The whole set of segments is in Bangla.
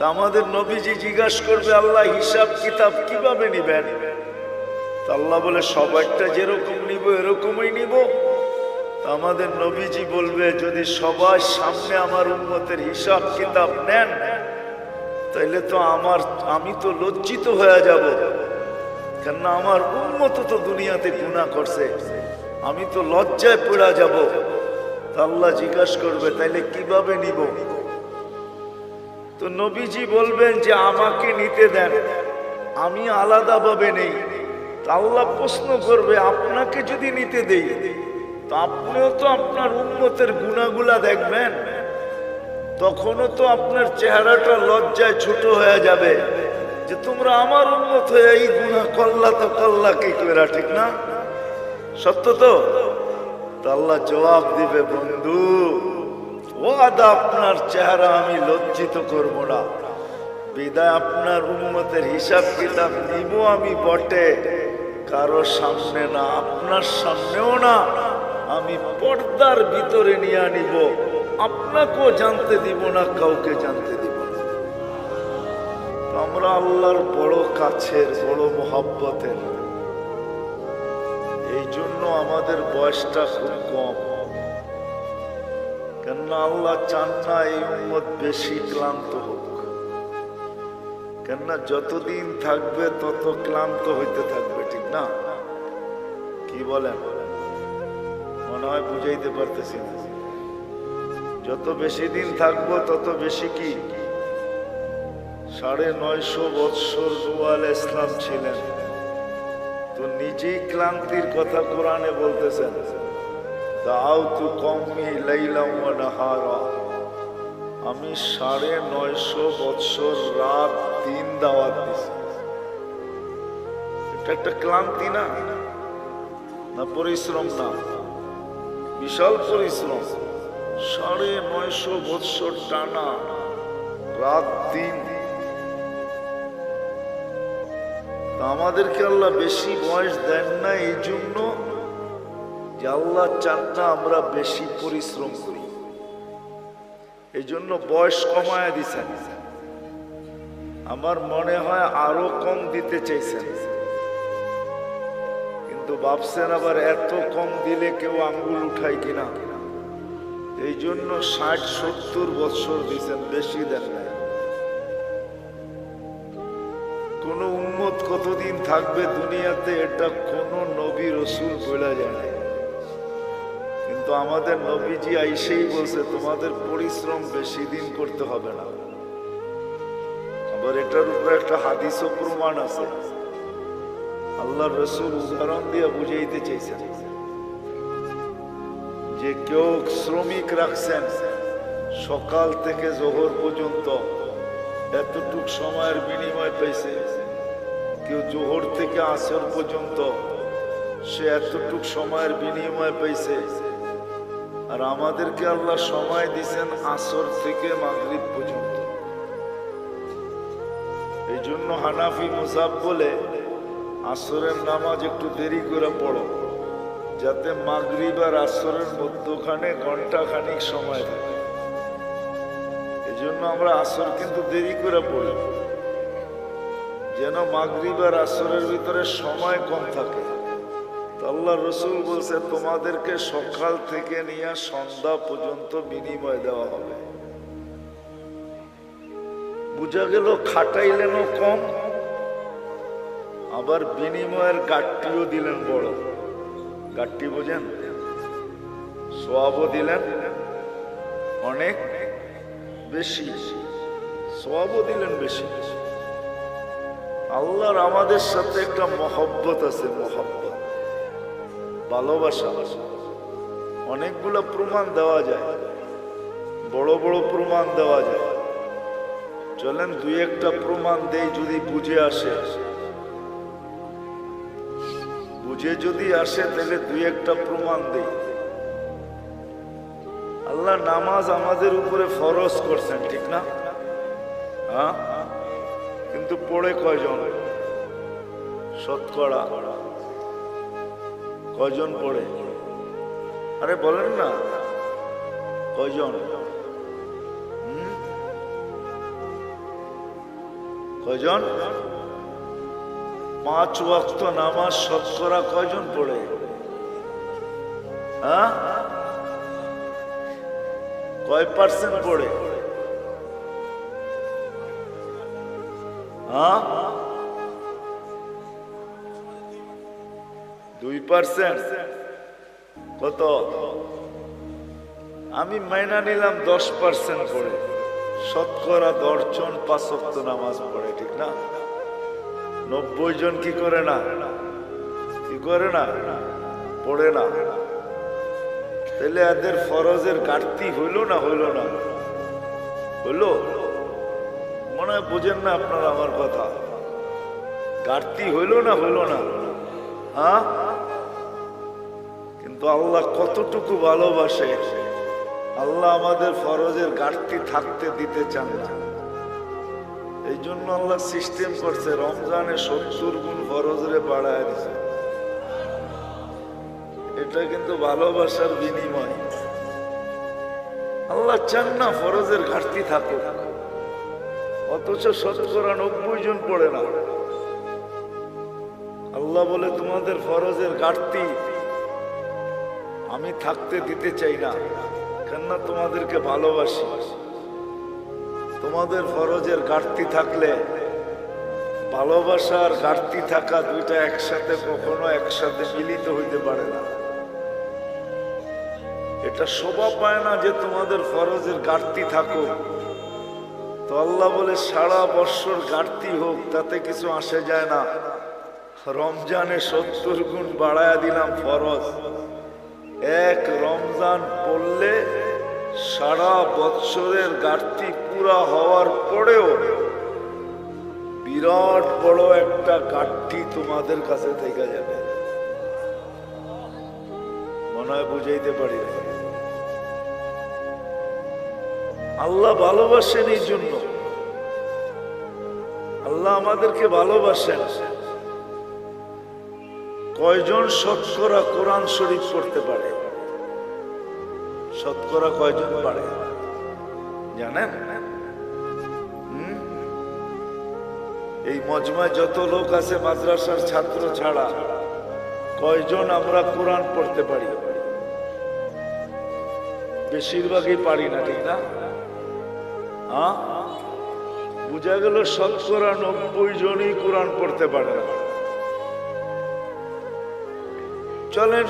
তা আমাদের নবীজি জিজ্ঞাসা করবে, আল্লাহ হিসাব কিতাব কিভাবে নিবেন? তা আল্লাহ বলে, সবাইটা যেরকম নিব এরকমই নিব। আমাদের নবীজি বলবে, যদি সবার সামনে আমার উম্মতের হিসাব কিতাব নেন, তাইলে তো আমি তো লজ্জিত হয়ে যাব, কেননা আমার উম্মত তো দুনিয়াতে গুনাহ করছে, আমি তো লজ্জায় পড়া যাব। আল্লাহ জিজ্ঞাসা করবে, তাইলে কিভাবে নিব? তো নবীজি বলবেন যে আমাকে নিতে দেন, আমি আলাদাভাবে নেই। আল্লাহ প্রশ্ন করবে, আপনাকে যদি নিতে দেই, তো আপনিও তো আপনার উম্মতের গুনাহগুলা দেখবেন, তখনও তো আপনার চেহারাটা লজ্জায় ছোট হয়ে যাবে যে তোমরা আমার উম্মত হয়ে এই গুনাহ করলা, তো করলা কি করে, ঠিক না? সত্য তো? আল্লাহ জবাব দিবে, বন্ধু ওয়াদা, আপনার চেহারা আমি লজ্জিত করব না, বিদায় আপনার উম্মতের হিসাব কিতাব নিব আমি বটে, কারো সামনে না, আপনার সামনেও না, আমি পর্দার ভিতরে নিয়ে নিব, আপনাকেও জানতে দিব না, কাউকে জানতে দিব না। আমরা আল্লাহর বড় কাছের, বড় মোহাব্বতের, এই জন্য আমাদের বয়সটা খুব কম, কেননা আল্লাহ চান না এই উম্মত বেশি ক্লান্ত হোক, কেননা যতদিন থাকবে তত ক্লান্ত হইতে থাকবে, ঠিক না? কি বলেন? মনে হয় বুঝাইতে পারতেছি না। যত বেশি দিন থাকবো তত বেশি কি, 950 বৎসর নূহ আলাইহিস সালাম ছিলেন, তো নিজেই ক্লান্তির কথা কোরআনে বলতেছেন, দাউতু কওমি লাইলা ওয়া নাহারা, আমি 950 বৎসর রাত দিন দাওয়াত দিছি। এটা একটা ক্লান্তি না? না পরিশ্রম? না, বিশাল পরিশ্রম। 950 বৎসর টানা রাত দিন। আমাদেরকে আল্লাহ বেশি বয়স দেন না এই জন্য যে আল্লাহ চান না আমরা বেশি পরিশ্রম করি, এই জন্য বয়স কমায় দিছেন। আমার মনে হয় আরো কম দিতে চাইছেন, কিন্তু ভাবছেন আবার এত কম দিলে কেউ আঙ্গুল উঠায় কিনা, এই জন্য 60-70 বৎসর দিছেন, বেশি দেন না। কোন উম্মত কতদিন থাকবে দুনিয়াতে এটা কোন নবী রসুল বলা যায় না, কিন্তু আমাদের নবীজি আইসেই বলছে তোমাদের পরিশ্রম বেশি দিন করতে হবে না। আবার এটার উপরে একটা হাদিসও প্রমাণ আছে, আল্লাহ রসুল উদাহরণ দিয়ে বুঝাইতে চাইছেন যে কেউ শ্রমিক রাখছেন সকাল থেকে জোহর পর্যন্ত, এতটুক সময়ের বিনিময় পাইছে। কেউ জোহর থেকে আসর পর্যন্ত, সে এতটুক সময়ের বিনিময় পাইছে। আর আমাদেরকে আল্লাহ সময় দিছেন আসর থেকে মাগরিব পর্যন্ত। এই জন্য হানাফি মুসাব বলে আসরের নামাজ একটু দেরি করে পড়ো, যাতে মাগরিব আর আসরের মধ্যখানে ঘন্টাখানিক সময় থাকে। এই জন্য আমরা আসর কিন্তু দেরি করে পড়ি, যেন মাগরিব আর আসরের ভিতরে সময় কম থাকে। আল্লাহ রসুল বলছে তোমাদেরকে সকাল থেকে নিয়ে সন্ধ্যা পর্যন্ত বিনিময় দেওয়া হবে। বুঝা গেল খাটাইলেনও কম, আবার বিনিময়ের গাট্টিও দিলেন বড়। গাট্টি বোঝেন? সওয়াবও দিলেন অনেক বেশি, সওয়াবও দিলেন বেশি। আল্লাহর আমাদের সাথে একটা মহব্বত আছে, মহব্বত, ভালোবাসা। অনেকগুলো প্রমাণ দেওয়া যায়, বড় বড় প্রমাণ দেওয়া যায়। চলেন দুই একটা প্রমাণ দেই, যদি বুঝে আসে। বুঝে যদি আসে তাহলে দুই একটা প্রমাণ দেই। আল্লাহ নামাজ আমাদের উপরে ফরজ করছেন, ঠিক না? হ্যাঁ, কিন্তু পড়ে কয়জন? শতকরা কয়জন পড়ে? আরে বলেন না, কয়জন? কয়জন? 5 ওয়াক্ত নামাজ শতকরা কয়জন পড়ে? হ্যাঁ, কয় পার্সেন্ট পড়ে? হ্যাঁ, 2%। কত? আমি মাইনা নিলাম 10% পড়ে। শতকরা 10 জন 5 ওয়াক্ত নামাজ পড়ে, ঠিক না? 90 জন কি করে না? কি করে না? পড়ে না। তাহলে এদের ফরজের ঘাটতি হইল না? হইল না? হইল? মনে হয় বুঝেন না আপনারা আমার কথা। ঘাটতি হইল না? হইল না? হ্যাঁ, কিন্তু আল্লাহ কতটুকু ভালোবাসে। আল্লাহ আমাদের ফরজের ঘাটতি থাকতে দিতে চান না। এই জন্য আল্লাহ সিস্টেম করছে, রমজানে 70 গুণ ফরজরে বাড়ায় দিছে। এটা কিন্তু ভালোবাসার বিনিময়। আল্লাহ চান না ফরজের ঘাটতি থাকুক, অথচ শতকরা 90 জন পড়ে না। আল্লাহ বলে তোমাদের ফরজের ঘাটতি আমি থাকতে দিতে চাই না, কেননা তোমাদেরকে ভালোবাসি। তোমাদের ফরজের ঘাটতি থাকলে, ভালোবাসার ঘাটতি থাকা দুইটা একসাথে কখনো একসাথে মিলিত হইতে পারে না। এটা শোভা পায় না যে তোমাদের ফরজের ঘাটতি থাকুক। তো আল্লাহ বলে সারা বৎসর ঘাটতি হোক, তাতে কিছু আসে যায় না। রমজানে 70 গুণ বাড়ায়া দিলাম ফরজ। এক রমজান পড়লে সারা বৎসরের ঘাটতি পুরা হওয়ার পরেও বিরাট বড় একটা ঘাটতি তোমাদের কাছে থেকে যাবে। মনে হয় বুঝাইতে পারি না। আল্লাহ ভালোবাসেন, এই জন্য আল্লাহ আমাদেরকে ভালোবাসেন। কয়জন শতকরা কোরআন শরীফ পড়তে পারে? শতকরা কয়জন পারে জানেন? এই মজমায় যত লোক আছে মাদ্রাসার ছাত্র ছাড়া, কয়জন আমরা কোরআন পড়তে পারি? বেশিরভাগই পারি না, ঠিক না? হ্যাঁ, বুঝা গেল শতকরা 90 জনই কোরআন পড়তে পারে না। চলেন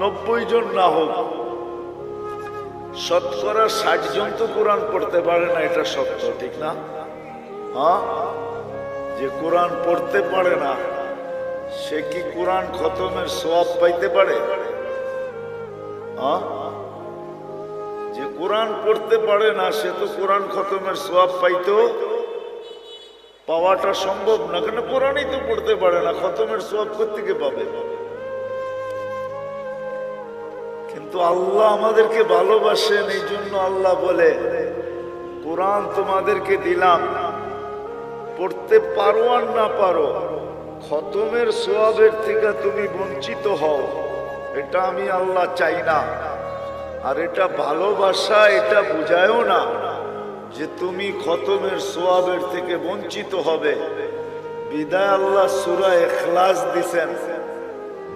90 জন না হোক, শতকরা 60 জন তো কোরআন পড়তে পারে না, এটা সত্য, ঠিক না? হ্যাঁ, যে কোরআন পড়তে পারে না সে কি কোরআন খতমের সওয়াব পাইতে পারে? হ্যাঁ, যে কোরআন পড়তে পারে না সে তো কোরআন খতমের সওয়াব পাওয়াটা সম্ভব না, কেন কোরআনই তো পড়তে পারে না, খতমের সওয়াব কোত্থেকে পাবে? কিন্তু আল্লাহ আমাদেরকে ভালোবাসেন, এই জন্য আল্লাহ বলে কোরআন তোমাদেরকে দিলাম, পড়তে পারো আর না পারো, খতমের সওয়াবের থেকে তুমি বঞ্চিত হও, এটা আমি আল্লাহ চাই না। আর এটা ভালোবাসা, এটা বুঝায়ও না যে তুমি খতমের সওয়াবের থেকে বঞ্চিত হবে। বিদায় আল্লাহ সূরা ইখলাস দিছেন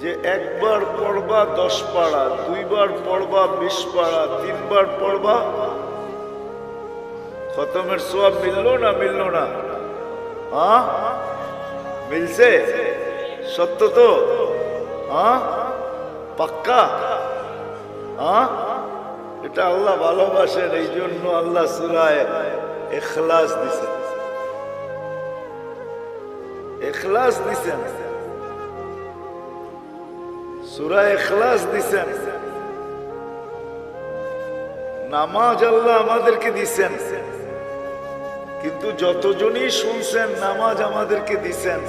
যে একবার পড়বা 10 পারা, 2 বার পড়বা 20 পারা, 3 বার পড়বা, খতমের সওয়াব মিললো না? মিললো না? হ্যাঁ, মিলছে? সত্য তো? হ্যাঁ, পাক্কা? হ্যাঁ, এটা আল্লাহ ভালোবাসেন, এই জন্য আল্লাহ সূরা ইখলাস দিছেন। ইখলাস দিছেন, সূরা ইখলাস দিছেন। নামাজ আল্লাহ আমাদেরকে দিছেন, কিন্তু যতজনই শুনছেন নামাজ আমাদেরকে দিছেন,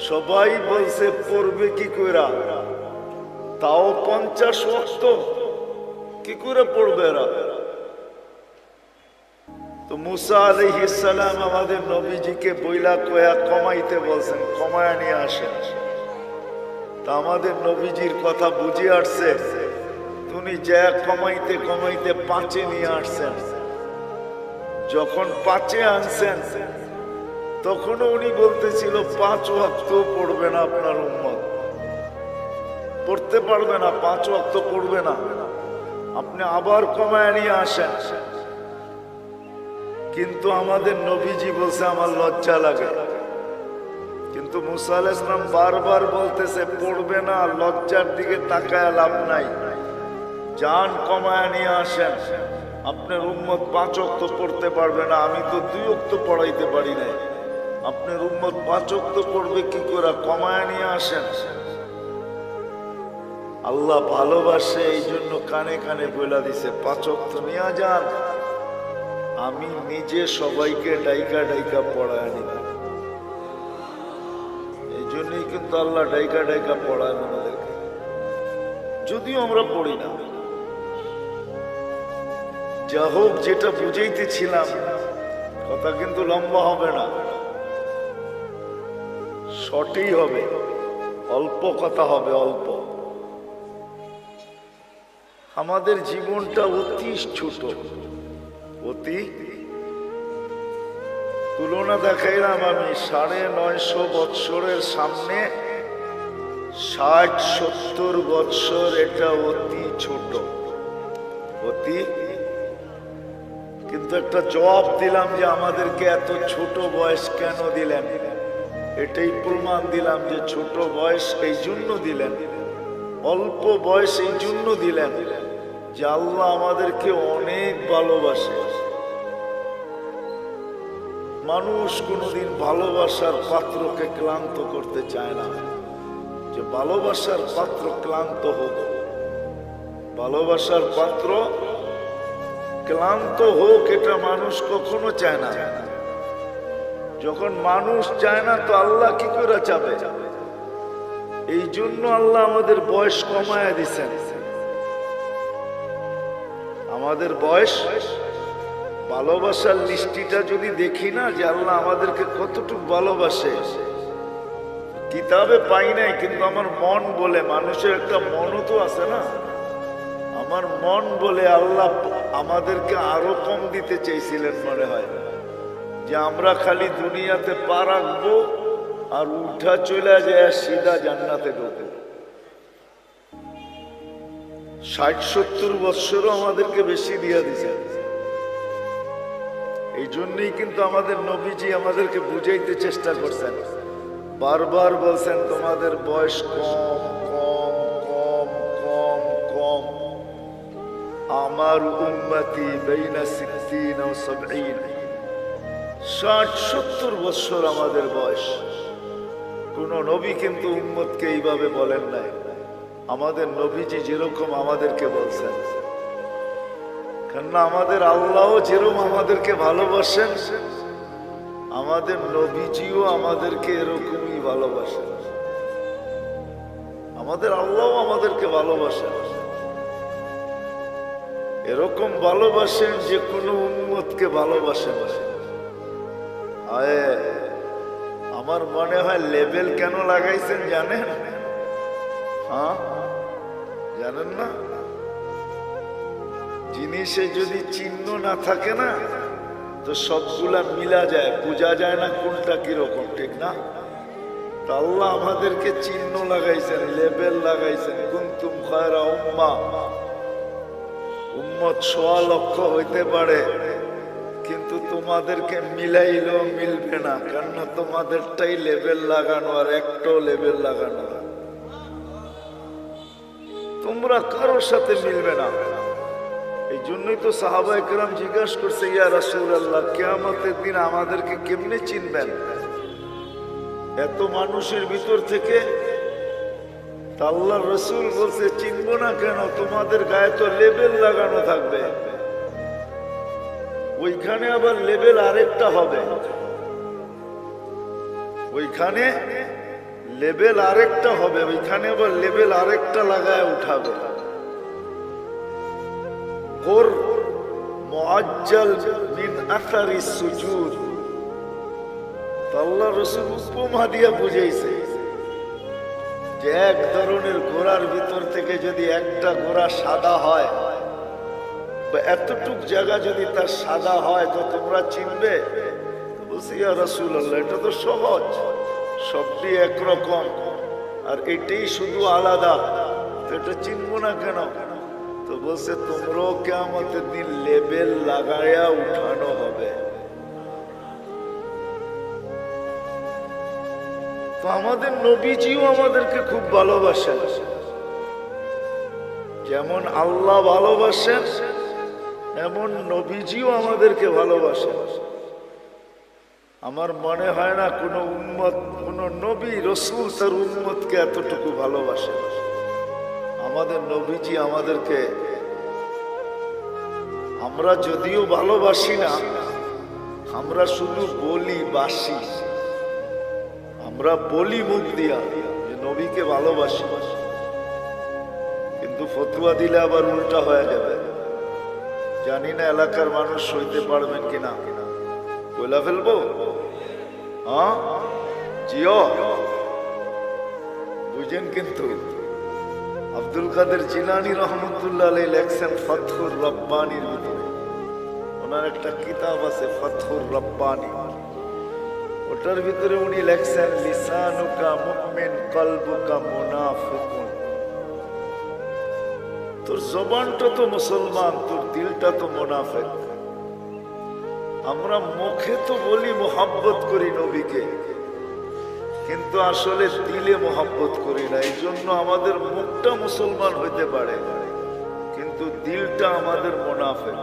সবাই বলছে পড়বে কি কইরা, তাও 50 ওয়াক্ত কি করে পড়বে এরা? তো মুসা আলাইহিস সালাম আমাদের নবীজিকে বইলা কয়া কমাইতে বলছেন, কমায়া নিয়ে আসেন। তা আমাদের নবীজির কথা বুঝে আসছে, তুমি যা কমাইতে কমাইতে 5-এ নিয়ে আসছেন। যখন 5-এ আনছেন তখনও উনি বলতেছিল 5 ওয়াক্ত পড়বে না আপনার উম্মত, পড়তে পারবে না, 5 ওয়াক্ত পড়বে না, আপনি আবার কমায় নিয়ে আসেন। কিন্তু আমাদের নবীজি বলছে আমার লজ্জা লাগে। কিন্তু মুসা আলাইহিস সালাম বারবার বলতেছে পড়বে না, লজ্জার দিকে তাকায় লাভ নাই, জান কমায় নিয়ে আসেন। আপনার উম্মত 5 ওয়াক্ত পড়তে পারবে না, আমি তো 2 ওয়াক্ত পড়াইতে পারি না, আপনার উম্মত 5 ওয়াক্ত পড়বে কি করে, কমায় নিয়ে আসেন। আল্লাহ ভালোবাসে, এই জন্য কানে কানে বলে দিছে 5 ওয়াক্ত নিয়ে যান, আমি নিজে সবাইকে ডাইকা ডাইকা পড়ায় নিব। এই জন্যই কিন্তু আল্লাহ ডাইকা ডাইকা পড়ায় আমাদেরকে, যদিও আমরা পড়ি না। যা হোক, যেটা বুঝাইতেছিলাম, কথা কিন্তু লম্বা হবে না, শর্টই হবে, অল্প কথা হবে, অল্প। আমাদের জীবনটা অতি ছোট, অতি। তুলনা দেখাইলাম আমি, 950 বৎসরের সামনে 60-70 বৎসর, এটা অতি ছোট, অতি। কিন্তু একটা জবাব দিলাম যে আমাদেরকে এত ছোট বয়স কেন দিলেন, এটাই প্রমাণ দিলাম যে ছোট বয়স এই জন্য দিলেন, অল্প বয়স এই জন্য দিলেন যে আল্লাহ আমাদেরকে অনেক ভালোবাসে। মানুষ কোনোদিন ভালোবাসার পাত্রকে ক্লান্ত করতে চায় না, যে ভালোবাসার পাত্র ক্লান্ত হোক, ভালোবাসার পাত্র ক্লান্ত হোক, এটা মানুষ কখনো চায় না। যখন মানুষ চায় না তো আল্লাহ কি করে চাবে? এই জন্য আল্লাহ আমাদের বয়স কমায় দিছেন। আমাদের বয়স, ভালোবাসার লিস্টিটা যদি দেখি না যে আল্লাহ আমাদেরকে কতটুকু ভালোবাসে, কিতাবে পাই নাই, কিন্তু আমার মন বলে, মানুষের একটা মনও তো আছে না, আমার মন বলে আল্লাহ আমাদেরকে আরো কম দিতে চেয়েছিলেন মনে হয়, যে আমরা খালি দুনিয়াতে পা রাখবো আর উঠা চলে যায় সিধা জান্নাতে ঢোকে। 60-70 বৎসরও আমাদেরকে বেশি দিয়ে দিয়েছেন। এই জন্যই কিন্তু আমাদের নবীজি আমাদেরকে বুঝাইতে চেষ্টা করছেন, বারবার বলছেন তোমাদের বয়স কম কম কম কম কম। আমার উম্মতি বাইনা 60 ও 70, 60-70 বৎসর আমাদের বয়স। কোন নবী কিন্তু উম্মতকে এইভাবে বলেন নাই, আমাদের নবীজি যেরকম আমাদেরকে বলছেন। কেননা আমাদের আল্লাহও যেরকম আমাদেরকে ভালোবাসেন, আমাদের নবীজিও আমাদেরকে এরকমই ভালোবাসেন। আমাদের আল্লাহও আমাদেরকে ভালোবাসেন, এরকম ভালোবাসেন যে কোনো উম্মতকে ভালোবাসেন। আমার মনে হয় লেবেল কেন লাগাইছেন জানেন? হ্যাঁ, জানেন না? জিনিসে যদি চিহ্ন না থাকে না তো সবগুলা মিলা যায়, বোঝা যায় না কোনটা কিরকম, ঠিক না? তো আল্লাহ আমাদেরকে চিহ্ন লাগাইছেন, লেবেল লাগাইছেন, কুনতুম খায়রা উম্মাহ। উম্মত 1.25 লক্ষ হইতে পারে, কিন্তু তোমাদেরকে মিলাইলেও মিলবে না, কেননা তোমাদেরটাই লেবেল লাগানো আর একটাও লেবেল লাগানো না। তোমরা কারোর সাথে মিলবে না। এই জন্যই তো সাহাবায়ে কেরাম জিজ্ঞাসা করছে, ইয়া রাসূলুল্লাহ, কিয়ামতের দিন আমাদেরকে কেমনে চিনবেন এত মানুষের ভিতর থেকে? আল্লাহর রাসূল বলছে, চিনবো না কেন, তোমাদের গায়ে তো লেবেল লাগানো থাকবে। ওইখানে আবার লেবেল আরেকটা হবে, ওইখানে লেবেল আরেকটা হবে, ওইখানে আবার লেবেল আরেকটা লাগায় উঠাবে। গোর মুআজ্জাল মিন আথারি সুজুদ। আল্লাহর রাসূল উপমা দিয়া বুঝাইছে যে এক ধরনের ঘোড়ার ভিতর থেকে যদি একটা ঘোড়া সাদা হয়, বা এতটুক জায়গা যদি তার সাদা হয়, তো তোমরা চিনবে? বলছে ইয়া রাসূলুল্লাহ, এটা তো সহজ, সবটি একরকম, আর এটাই শুধু আলাদা, তো এটা চিনবো না কেন? তো বলছে তোমরাও কিয়ামতের দিন লেবেল লাগায়া উঠানো হবে। তো আমাদের নবীজিও আমাদেরকে খুব ভালোবাসেন, যেমন আল্লাহ ভালোবাসেন এমন নবীজিও আমাদেরকে ভালোবাসেন। আমার মনে হয় না কোনো উম্মত, কোনো নবী রসুল তার উম্মতকে এতটুকু ভালোবাসেন। আমাদের নবীজি আমাদেরকে, আমরা যদিও ভালোবাসি না, আমরা শুধু বলি বাসি, আমরা বলি মুখ দিয়া যে নবীকে ভালোবাসি, কিন্তু ফতুয়া দিলে আবার উল্টা হয়ে যাবে। জানি না এলাকার মানুষ সইতে পারবেন কিনা, বলে ফেলবো? হ্যাঁ জিও, বুঝেন? কিন্তু আব্দুল কাদের জিলানী রহমতুল্লাহ আলাইহি লেখছেন ফাতহুর রব্বানির ভিতরে, ওনার একটা কিতাব আছে ফাতহুর রব্বানি, ওটার ভিতরে উনি লেখছেন লিসানুকা মুমিন কলবুকা মুনাফিকুন। তোর জবানটা তো মুসলমান, তোর দিলটা তো মুনাফিক। আমরা মুখে তো বলি মোহাব্বত করি নবীকে, কিন্তু আসলে দিলে মোহাব্বত করি না। এই জন্য আমাদের মুখটা মুসলমান হইতে পারে, কিন্তু দিলটা আমাদের মুনাফিক।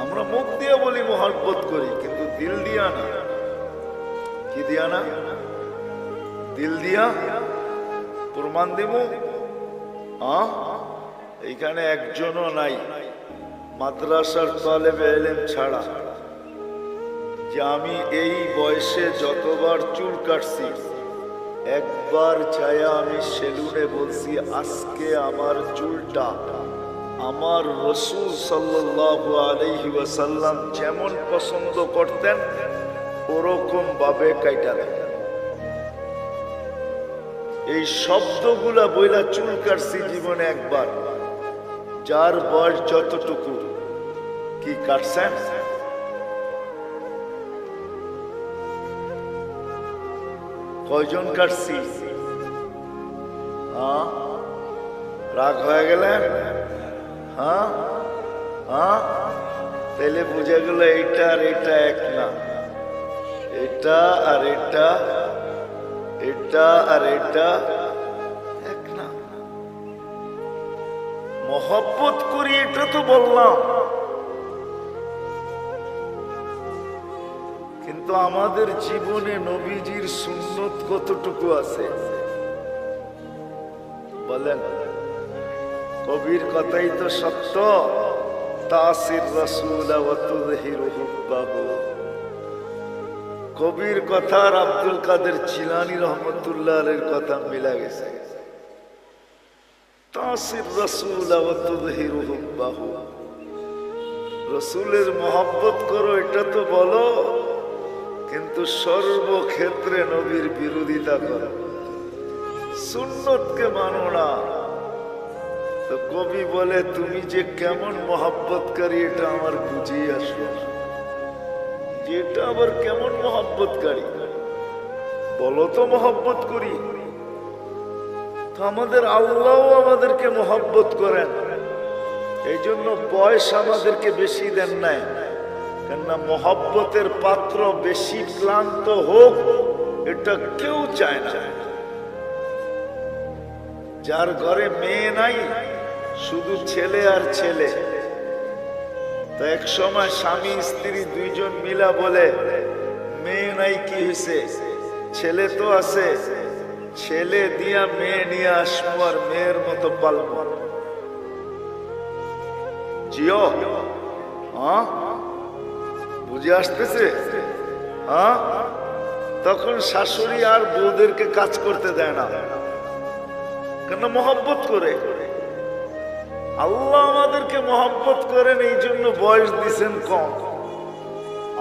আমরা মুখ দিয়ে বলি মোহাব্বত করি, কিন্তু দিল দিয়া না। কি দিয়া না? দিল দিয়া। প্রমাণ দিব? এইখানে একজনও নাই মাদ্রাসার তালেবে ইলম ছাড়া যে আমি এই বয়সে যতবার চুল কাটছি, একবার ছায়া আমি সেলুনে বলছি আজকে আমার চুলটা আমার রাসূল সাল্লাল্লাহু আলাইহি ওয়াসাল্লাম যেমন পছন্দ করতেন ওরকম ভাবে কাইটা দেন। এই শব্দগুলা বইলা চুল কাটছি জীবনে একবার। যার বয়স যতটুকু, কি কাটছেন? কয়জন কাটছি? রাগ হয়ে গেলেন? তাহলে বুঝে গেল এইটা আর এটা এক না, এটা আর এটা, এটা আর এটা এক না। মহব্বত করি এটা তো বললাম, কিন্তু আমাদের জীবনে নবীজির সুন্নত কতটুকু আছে বলেন? কবির কথাই তো সত্য, তাসির রাসূল ওয়া তুযহিরু হুব্বাহু। কবির কথা আর আব্দুল কাদের জিলানী রহমতুল্লাহ আলাইহির কথা মিলা গেছে। তাসির রাসূল ওয়া তুযহিরু হুব্বাহু, রাসূলের মহব্বত করো এটা তো বলো, কিন্তু সর্বক্ষেত্রে নবীর বিরোধিতা করো, সুন্নতকে মানো না। তো কবি বলে তুমি যে কেমন মহব্বতকারী এটা আমার বুঝিয়ে আসলো, যেটা আবার কেমন মহব্বতকারী বলো তো? মহব্বত করি তো আমাদের আল্লাহও আমাদেরকে মহব্বত করেন। এই জন্য বয়স আমাদেরকে বেশি দেন নাই, কেননা মহব্বতের পাত্র বেশি ক্লান্ত হোক এটা কেউ চায় না। যার ঘরে মেয়ে নাই, শুধু ছেলে আর ছেলে, তো এক সময় স্বামী স্ত্রী দুইজন মিলা বলে মেয়ে নাই কি হয়েছে, ছেলে তো আছে, ছেলে দিয়া মেয়ে নিয়ে আসবো আর মেয়ের মতো পালবো। জিও, বুঝে আসতেছে? তখন শাশুড়ি আর বউদেরকে কাজ করতে দেয় না, কেন? মহব্বত করে। আল্লাহ আমাদেরকে মহব্বত করেন, এই জন্য বয়স দিছেন কম।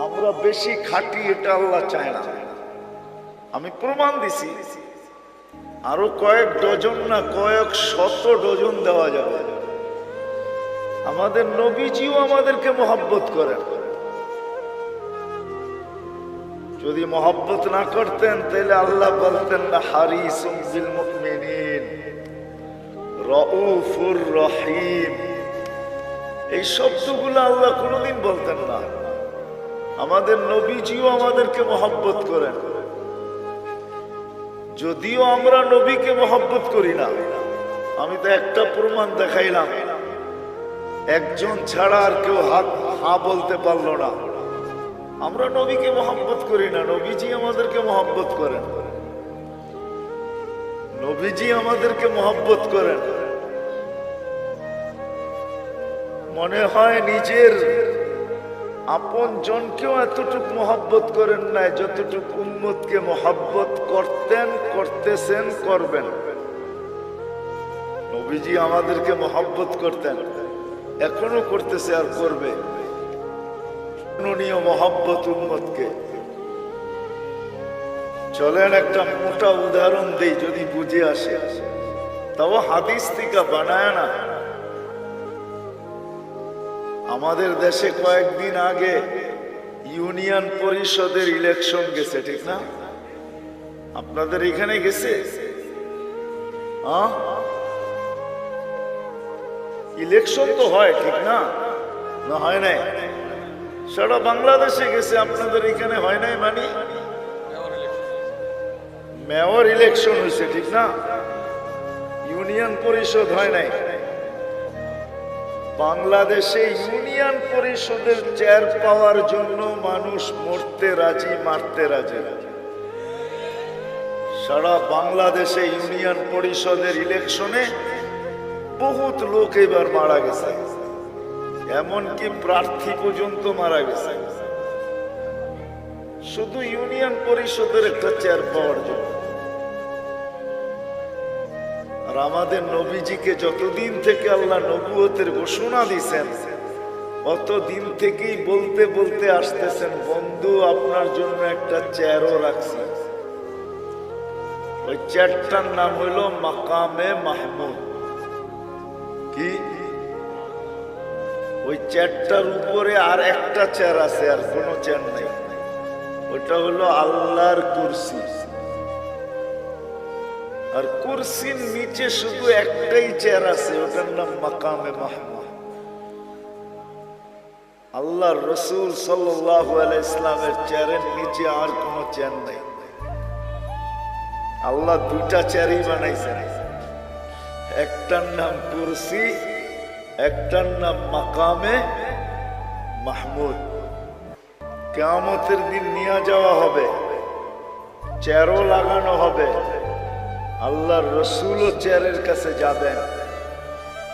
আমরা বেশি খাটি, এটা আল্লাহ চায় না। আমি প্রমাণ দিছি, আরো কয়েক ডজন না কয়েক শত ডজন দেওয়া যাবে। আমাদের নবীজিও আমাদেরকে মহব্বত করেন, যদি মহব্বত না করতেন তাহলে আল্লাহ বলতেন না হারিসুম বিল মুমিনিন রাউফুর রহিম। এই শব্দগুলো আল্লাহ কোনোদিন বলতেন না। আমাদের নবীজিও আমাদেরকে মহব্বত করেন, যদিও আমরা নবীকে মহব্বত করি না। আমি তো একটা প্রমাণ দেখাইলাম, একজন ছাড়া আর কেউ হা বলতে পারলো না। আমরা নবীকে মহব্বত করি না, নবীজি আমাদেরকে মহব্বত করেন। নবীজি আমাদেরকে মহব্বত করেন। মনে হয় নিজের আপন জনকেও এতটুকু মহব্বত করেন নাই যতটুকু উম্মতকে মহব্বত করতেন, করতেছেন, করবেন। নবীজি আমাদেরকে মহব্বত করতেন, এখনো করতেছে আর করবে। মহব্বত উম্মতকে। চলেন একটা মোটা উদাহরণ দেই, যদি বুঝে আসে। তাও হাদিস থেকে বানায় না। আমাদের দেশে কয়েকদিন আগে ইউনিয়ন পরিষদের ইলেকশন গেছে, ঠিক না? আপনাদের এখানে গেছে? ইলেকশন তো হয়, ঠিক না? না হয় নাই? সারা বাংলাদেশে গেছে, আপনাদের এখানে হয় নাই? মানে মেয়র ইলেকশন হয়েছে, ঠিক না? ইউনিয়ন পরিষদ হয় নাই। বাংলাদেশে ইউনিয়ন পরিষদের চেয়ার পাওয়ার জন্য মানুষ মরতে রাজি, মারতে রাজি। সারা বাংলাদেশে ইউনিয়ন পরিষদের ইলেকশনে বহুত লোক এবার মারা গেছে, এমনকি প্রার্থী পর্যন্ত মারা গেছে, শুধু ইউনিয়ন পরিষদের একটা চেয়ার পাওয়ার জন্য। আর আমাদের নবীজিকে যতদিন থেকে আল্লাহ নবুয়তের ঘোষণা দিয়েছেন, অতদিন থেকেই বলতে বলতে আসতেছেন, বন্ধু আপনার জন্য একটা চেয়ারও রাখছি। ওই চেয়ারটার নাম হইল মাকামে মাহমুদ। কি? ওই চেয়ারটার উপরে আর একটা চেয়ার আছে, আর কোনো চেয়ার নেই। ওটা হলো আল্লাহর কুরসি। আর কুরসির নিচে শুধু একটাই চেয়ার আছে, ওটার নাম মাকামে মাহমুদ। আল্লাহর রাসূল সাল্লাল্লাহু আলাইহি ইসলামের চেয়ারের নিচে আর কোনো চেয়ার নেই। আল্লাহ দুইটা চেয়ারই বানাইছেন, একটার নাম কুরসি, একটার নাম মাকামে মাহমুদ। কিয়ামতের দিন নিয়ে যাওয়া হবে, চেয়ারও লাগানো হবে। আল্লাহর রাসূলও চেয়ারের কাছে যাবেন,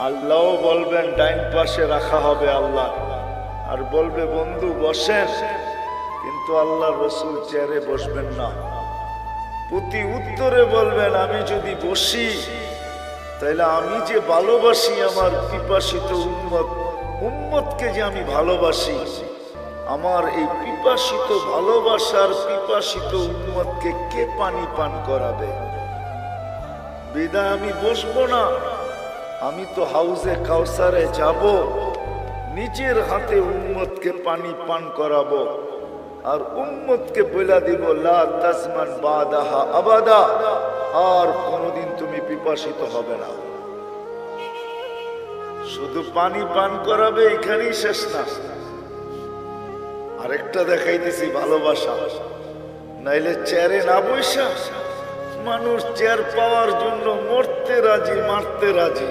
আল্লাহও বলবেন ডাইন পাশে রাখা হবে আল্লাহ, আর বলবে বন্ধু বসেন, কিন্তু আল্লাহর রাসূল চেয়ারে বসবেন না। প্রতি উত্তরে বলবেন আমি যদি বসি তাহলে আমি যে ভালোবাসি আমার পিপাসিত উম্মতকে যে আমি ভালোবাসি, আমার এই পিপাসিত ভালোবাসার পিপাসিত উম্মতকে কে পানি পান করাবে? বিদায় আমি বসবো না। আমি তো হাউজে কাউসারে যাব, নিজের হাতে উম্মতকে পানি পান করাবো, আর উম্মতকে বলে দিব লা তাজমান বাদাহা আবাদা, আর কোনদিন তুমি পিপাসিত হবে না। শুধু পানি পান করাবে, এখানেই শেষ না। আরেকটা দেখাইতেছি ভালোবাসা। নাইলে চেয়ারে না বসা মানুষ চেয়ার পাওয়ার জন্য মরতে রাজি, মারতে রাজি।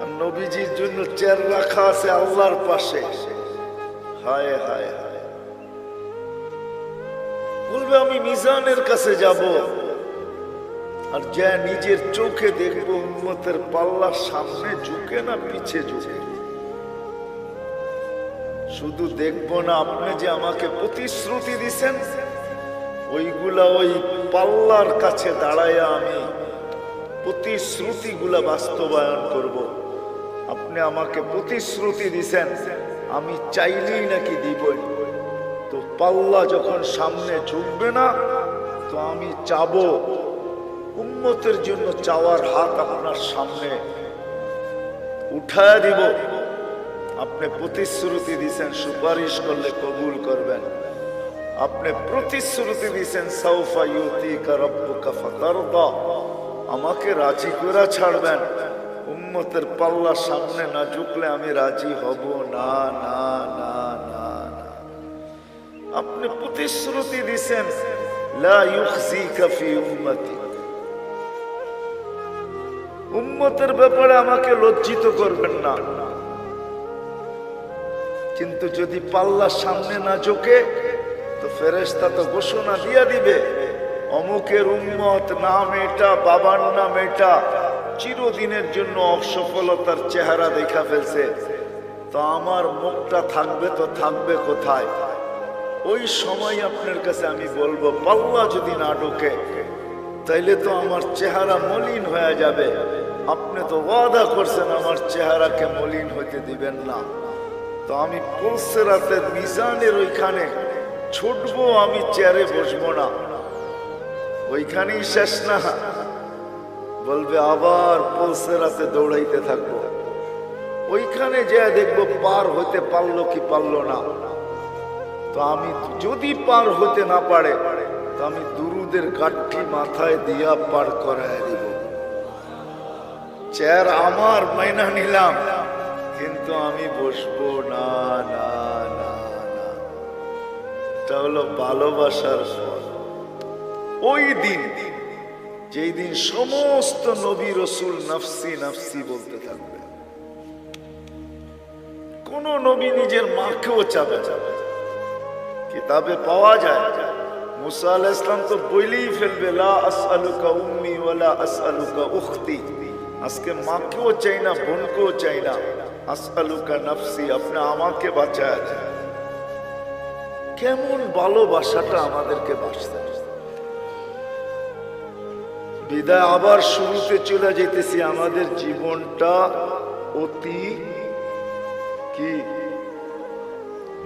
আর নবীজির জন্য চেয়ার রাখা আছে আল্লাহর পাশে। হায় হায় হায়, বলবে আমি মিজানের কাছে যাব, আর যা নিজের চোখে দেখবো উম্মতের পাল্লা সামনে ঝুঁকে না পিছে ঝুঁকে। শুধু দেখবো না, আপনি যে আমাকে প্রতিশ্রুতি দিছেন ওইগুলা ওই পাল্লার কাছে দাঁড়াইয়া আমি প্রতিশ্রুতিগুলা বাস্তবায়ন করব। আপনি আমাকে প্রতিশ্রুতি দিছেন, আমি চাইলেই নাকি দিবই। তো পাল্লা যখন সামনে ঝুঁকবে না, তো আমি চাবো, উম্মতের জন্য চাওয়ার হাত আপনার সামনে উঠায়া দিব। আপনি প্রতিশ্রুতি দিছেন সুপারিশ করলে কবুল করবেন। আপনি প্রতিশ্রুতি দিয়েছেন সাউফা ইউতিকা রাব্বুকা ফাতারদা, আমাকে রাজি করে ছাড়বেন, উম্মতের পাল্লা সামনে না ঝুঁকলে আমি রাজি হব না না না না না। আপনি প্রতিশ্রুতি দিয়েছেন লা ইউখজিকা ফি উম্মতি, উম্মতের ব্যাপারে আমাকে লজ্জিত করবেন না। কিন্তু যদি পাল্লার সামনে না ঝোঁকে তো ফেরেশতা তো ঘোষণা দিয়া দিবে অমুকের উম্মত নাম এটা, বাবার নাম এটা, চিরদিনের জন্য অসফলতার চেহারা দেখা ফেলছে, তো আমার মুখটা থাকবে তো থাকবে কোথায়? ওই সময় আপনার কাছে আমি বলবো পাল্লা যদি না ঢোকে তাইলে তো আমার চেহারা মলিন হয়ে যাবে। আপনি তো ওয়াদা করছেন আমার চেহারাকে মলিন হইতে দিবেন না। তো আমি পুলসিরাতের মিজানের ওইখানে ছুটবো, আমি চেয়ারে বসবো না, ওইখানেই শেষ না, বলবে আবার পুলসিরাতে দৌড়াইতে থাকবো। ওইখানে যে দেখবো পার হইতে পারলো কি পারলো না। তো আমি যদি পার হইতে না পারে তো আমি দুরুদের কাঠি মাথায় দিয়া পার করায় দিব। চেয়ার আমার মাইনা নিলাম, কিন্তু আমি বসবো না না না না। এটা হলো ভালোবাসার ফল। ওই দিন, যেই দিন সমস্ত নবী রাসূল নফসি নফসি বলতে থাকবে, কোন নবী নিজের মাকেও চাবে যাবে। কিতাবে পাওয়া যায় মুসা আলাইহিস সালাম তো বলেই ফেলবে লা আসআলুকা উম্মি ওয়ালা আসআলুকা উখতি, আজকে মাকেও চাই না, বোনকেও চাই না, আসআলুকা নফসি, আপনি আমাকে বাঁচায় দেন। কেমন ভালোবাসাটা আমাদেরকে বাঁচতে। বিদায় আবার শুরুতে চলে যেতেছি। আমাদের জীবনটা অতি কি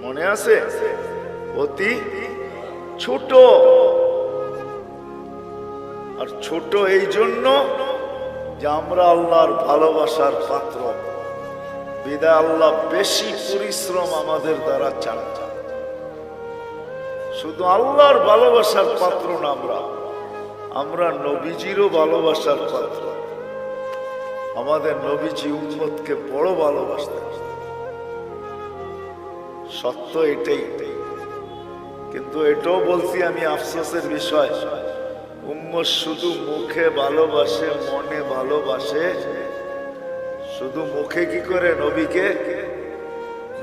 মনে আছে? অতি ছোট। আর ছোট এই জন্য যে আমরা আল্লাহর ভালোবাসার পাত্র। বিদায় আল্লাহ বেশি পরিশ্রম আমাদের দ্বারা চান। শুধু আল্লাহর ভালোবাসার পাত্র না, আমরা নবীজিরও ভালোবাসার পাত্র। আমাদের নবীজি উম্মতকে বড় ভালোবাসতেন, সত্য এটাই। কিন্তু এটাও বলছি আমি, আফসোসের বিষয়, উম্মত শুধু মুখে ভালোবাসে, মনে ভালোবাসে। শুধু মুখে কি করে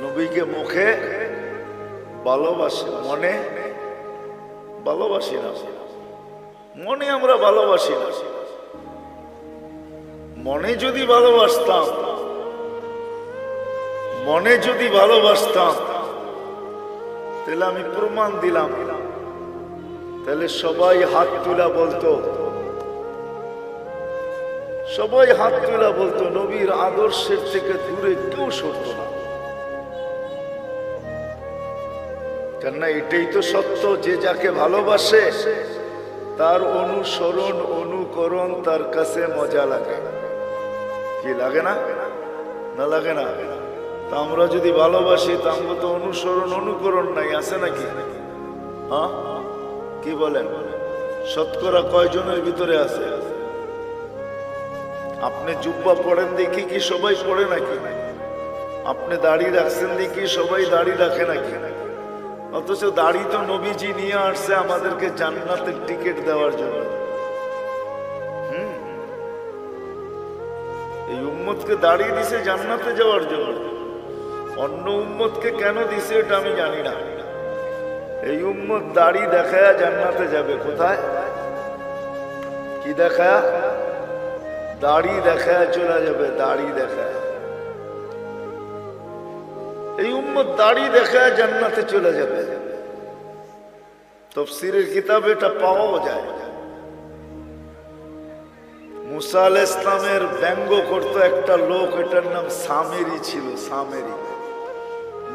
নবীকে মুখে ভালোবাসে, মনে ভালোবাসি না। মনে আমরা ভালোবাসি না। মনে যদি ভালোবাসতাম তাহলে আমি প্রমাণ দিলাম, তাহলে সবাই হাত তুলা বলতো, নবীর আদর্শের থেকে দূরে কেউ সরত না। কেননা এটাই তো সত্য, যে যাকে ভালোবাসে তার অনুসরণ অনুকরণ তার কাছে মজা লাগে। কি লাগে না? না লাগে না? তা আমরা যদি ভালোবাসি তা আমরা তো অনুসরণ অনুকরণ নাই, আছে নাকি? হ্যাঁ, কি বলেন? শতকরা কয়জনের ভিতরে আছে? আপনি জুব্বা পড়েন দেখি কি সবাই পড়ে নাকি? আপনি দাড়ি রাখছেন দেখি সবাই দাড়ি রাখে নাকি? অথচ দাড়ি তো নবীজি নিয়ে আসছে আমাদেরকে জান্নাতের টিকিট দেওয়ার জন্য। এই উম্মতকে দাড়ি দিছে জান্নাতে যাওয়ার জন্য। অন্য উম্মতকে কেন দিছে এটা আমি জানি না। এই উম্মত দাড়ি দেখায়া জান্নাতে যাবে। কোথায়? কি দেখায়া? দাড়ি দেখায়া চলে যাবে। দাড়ি দেখায় এই উম্মত দাড়ি দেখায় জান্নাতে চলে যাবে। তাফসীরের কিতাবে এটা পাওয়া যায়। মুসা আলাইহিস সালামের ব্যঙ্গ করত একটা লোক, এটার নাম সামেরি ছিল। সামেরি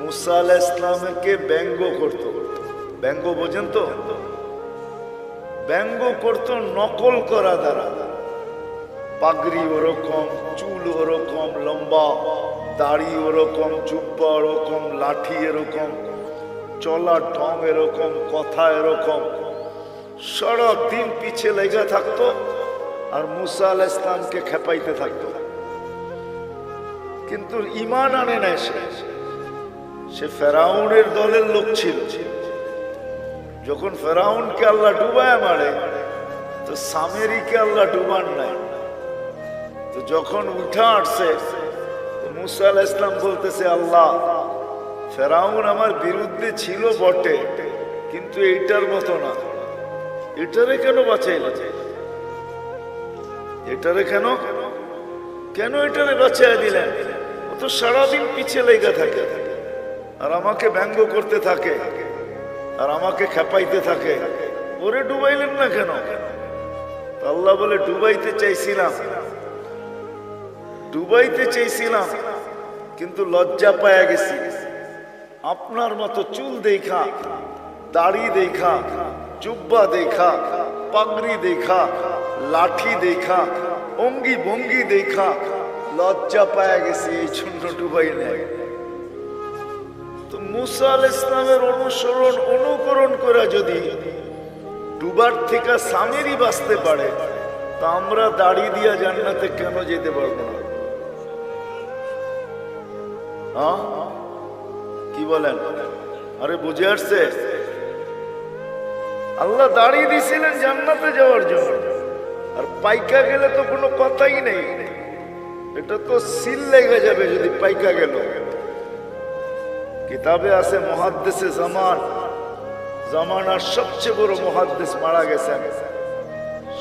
মুসা আলাইহিস সালামকে ব্যঙ্গ করত। ব্যঙ্গ বোঝেন তো? ব্যঙ্গ করত নকল করা দ্বারা। পাগড়ি ওরকম, চুল ওরকম লম্বা, দাড়ি ওরকম, জুব্বা ওরকম, লাঠি এরকম, চলার ঢং এরকম, কথা এরকম, সারাদিন পিছে লেগে থাকতো আর মুসা আলাইহিস সালামকে খেপাইতে থাকতো। কিন্তু ঈমান আনে না। সে ফেরাউনের দলের লোক ছিল। যখন ফেরাউনকে আল্লাহ ডুবায় মারে, তো সামেরীকে আল্লাহ ডুবান নাই। তো যখন উঠা আসছে, মুসা আলাইহিস সালাম বলতেছে, আল্লাহ, ফেরাউন আমার বিরুদ্ধে ছিল বটে, কিন্তু এইটার মতো না। এটারে কেন বাঁচাইল? এটারে কেন এটারে বাঁচাই দিলেন? ও তো সারাদিন পিছে লেগে থাকে আর আমাকে ব্যঙ্গ করতে থাকে আর আমাকে খেপাইতে থাকে। ওরে ডুবাইলেন না কেন? আল্লাহ বলে, ডুবাইতে চাইছিলাম, কিন্তু লজ্জা পায়া গেছি। আপনার মতো চুল দেখা, দাড়ি দেখা, জুব্বা দেখা, পাগড়ি দেখা, লাঠি দেখা, অঙ্গি ভঙ্গি দেখা লজ্জা পায়া গেছি, এই জন্য ডুবাই নেয়। তো মুসা আলাইহিস সালামের অনুকরণ করে যদি ডুবার থেকে সামেরই বাঁচতে পারে, তা আমরা দাড়ি দিয়া জান্নাতে কেন যেতে পারবো না? কি বলেন? আরে বুঝে আসছে? আল্লাহ দাড়ি দিছিলেন জান্নাতে যাওয়ার জন্য, আর পাইকা গেলে তো কোনো কথাই নেই। এটা তো সিল লেগে যাবে যদি পাইকা গেল। কিতাবে আছে মুহাদ্দিসে জামানার সবচেয়ে বড় মুহাদ্দিস মারা গেছেন।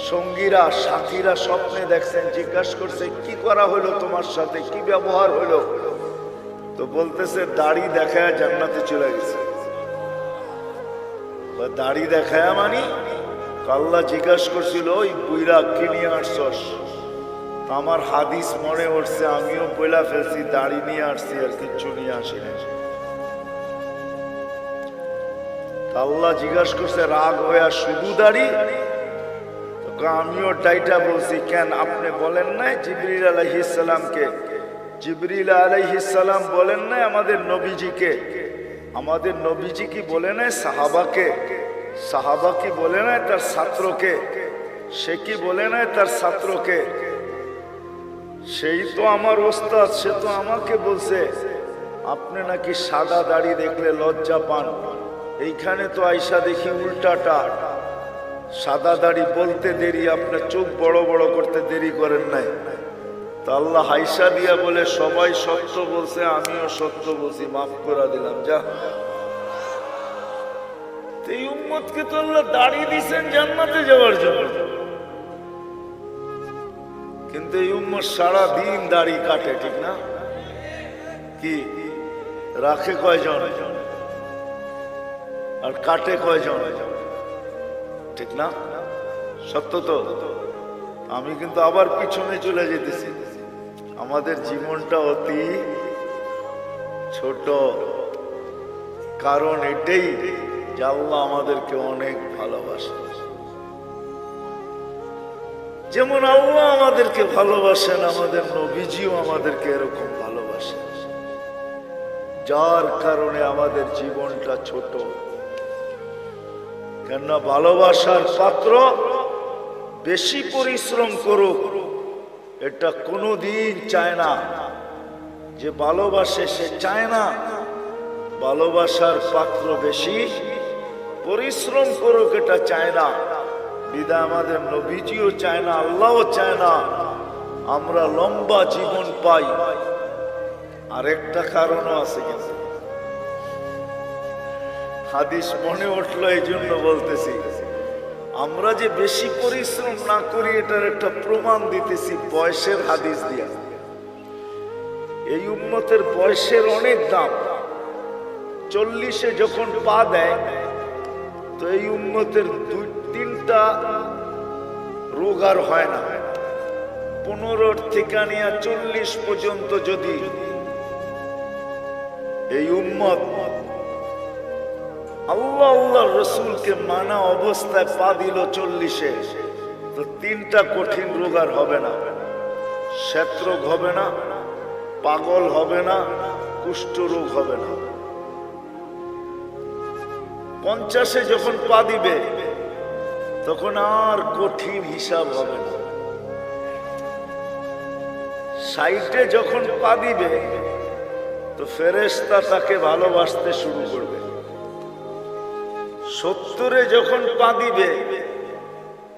সঙ্গীরা সাথীরা স্বপ্নে দেখছেন, জিজ্ঞাসা করছে, কি করা হলো তোমার সাথে, কি ব্যবহার হলো? তো বলতেছে, দাড়ি দেখায় জান্নাতে চলে গেছে। দাড়ি দেখায় মানি? আল্লাহ জিজ্ঞাসা করছিল, ওই বুইরা কি নিয়ে আসছস? আমার হাদিস মনে উঠছে, আমিও বইলা ফেলছি, দাড়ি নিয়ে আসছি, আর কিচ্ছু নিয়ে আসি না। আল্লাহ জিজ্ঞাসা করছে, রাগ হয়ে শুধু দাড়ি? আমিও ডাইটা বলছি, কেন আপনি বলেন নাই জিবরিল আলাইহিস সালামকে? জিবরিল আলাইহিস সালাম বলেন নাই আমাদের নবীজিকে? আমাদের নবীজি কি বলে নাই সাহাবাকে? সাহাবা কি বলে নাই তার ছাত্রকে? সে কি বলে নাই তার ছাত্রকে? সেই তো আমার ওস্তাদ, সে তো আমাকে বলছে আপনি নাকি সাদা দাড়ি দেখলে লজ্জা পান। এইখানে তো আয়সা দেখি উল্টাটা, সাদা দাড়ি বলতে দেরি, আপনার চোখ বড় বড় করতে দেরি করেন নাই। তা আল্লাহ হাইসা দিয়া বলে, সবাই সত্য বলছে, আমিও সত্য বলছি, মাফ করে দিলাম, যা। এই উম্মতকে তো আল্লাহ দাড়ি দিছেন জান্নাতে যাওয়ার জন্য, কিন্তু এই উম্মত সারা দিন দাড়ি কাটে, ঠিক না? কি রাখে কয়জন আর কাটে কয়জন? ঠিক না? সত্য তো? আমি কিন্তু আবার পিছনে চলে যেতেছি। আমাদের জীবনটা অতি ছোট, কারণ এটাই যে আল্লাহ আমাদেরকে অনেক ভালোবাসে। যেমন আল্লাহ আমাদেরকে ভালোবাসেন, আমাদের নবীজিও আমাদেরকে এরকম ভালোবাসেন, যার কারণে আমাদের জীবনটা ছোট। কেননা ভালোবাসার পাত্র বেশি পরিশ্রম করুক, এটা কোনোদিন চায় না। যে ভালোবাসে সে চায় না ভালোবাসার পাত্র বেশি পরিশ্রম করুক, এটা চায় না। বিদায় আমাদের নবীজিও চায় না, আল্লাহও চায় না আমরা লম্বা জীবন পাই। আরেকটা কারণও আছে, কিন্তু হাদিস মনে উঠলো এই জন্য বলতেছি। আমরা যে বেশি পরিশ্রম না করি এটার একটা প্রমাণ দিতেছি বয়সের হাদিস দিয়া। এই উম্মতের বয়সের অনেক দাম। 40-এ যখন পা দেয়, তো এই উম্মতের 2-3টা রোগ আর হয় না। 15 থেকে নিয়ে 40 পর্যন্ত যদি এই উম্মত আল্লাহ আল্লাহর রসুলকে মানা অবস্থায় পা দিল 40-এ, তো 3টা কঠিন রোগ আর হবে না। শ্বেত রোগ হবে না, পাগল হবে না, কুষ্ঠ রোগ হবে না। 50-এ যখন পা দিবে তখন আর কঠিন হিসাব হবে না। 60-এ যখন পা দিবে তো ফেরেশতা তাকে ভালোবাসতে শুরু করবে। 70-এ যখন পা দিবে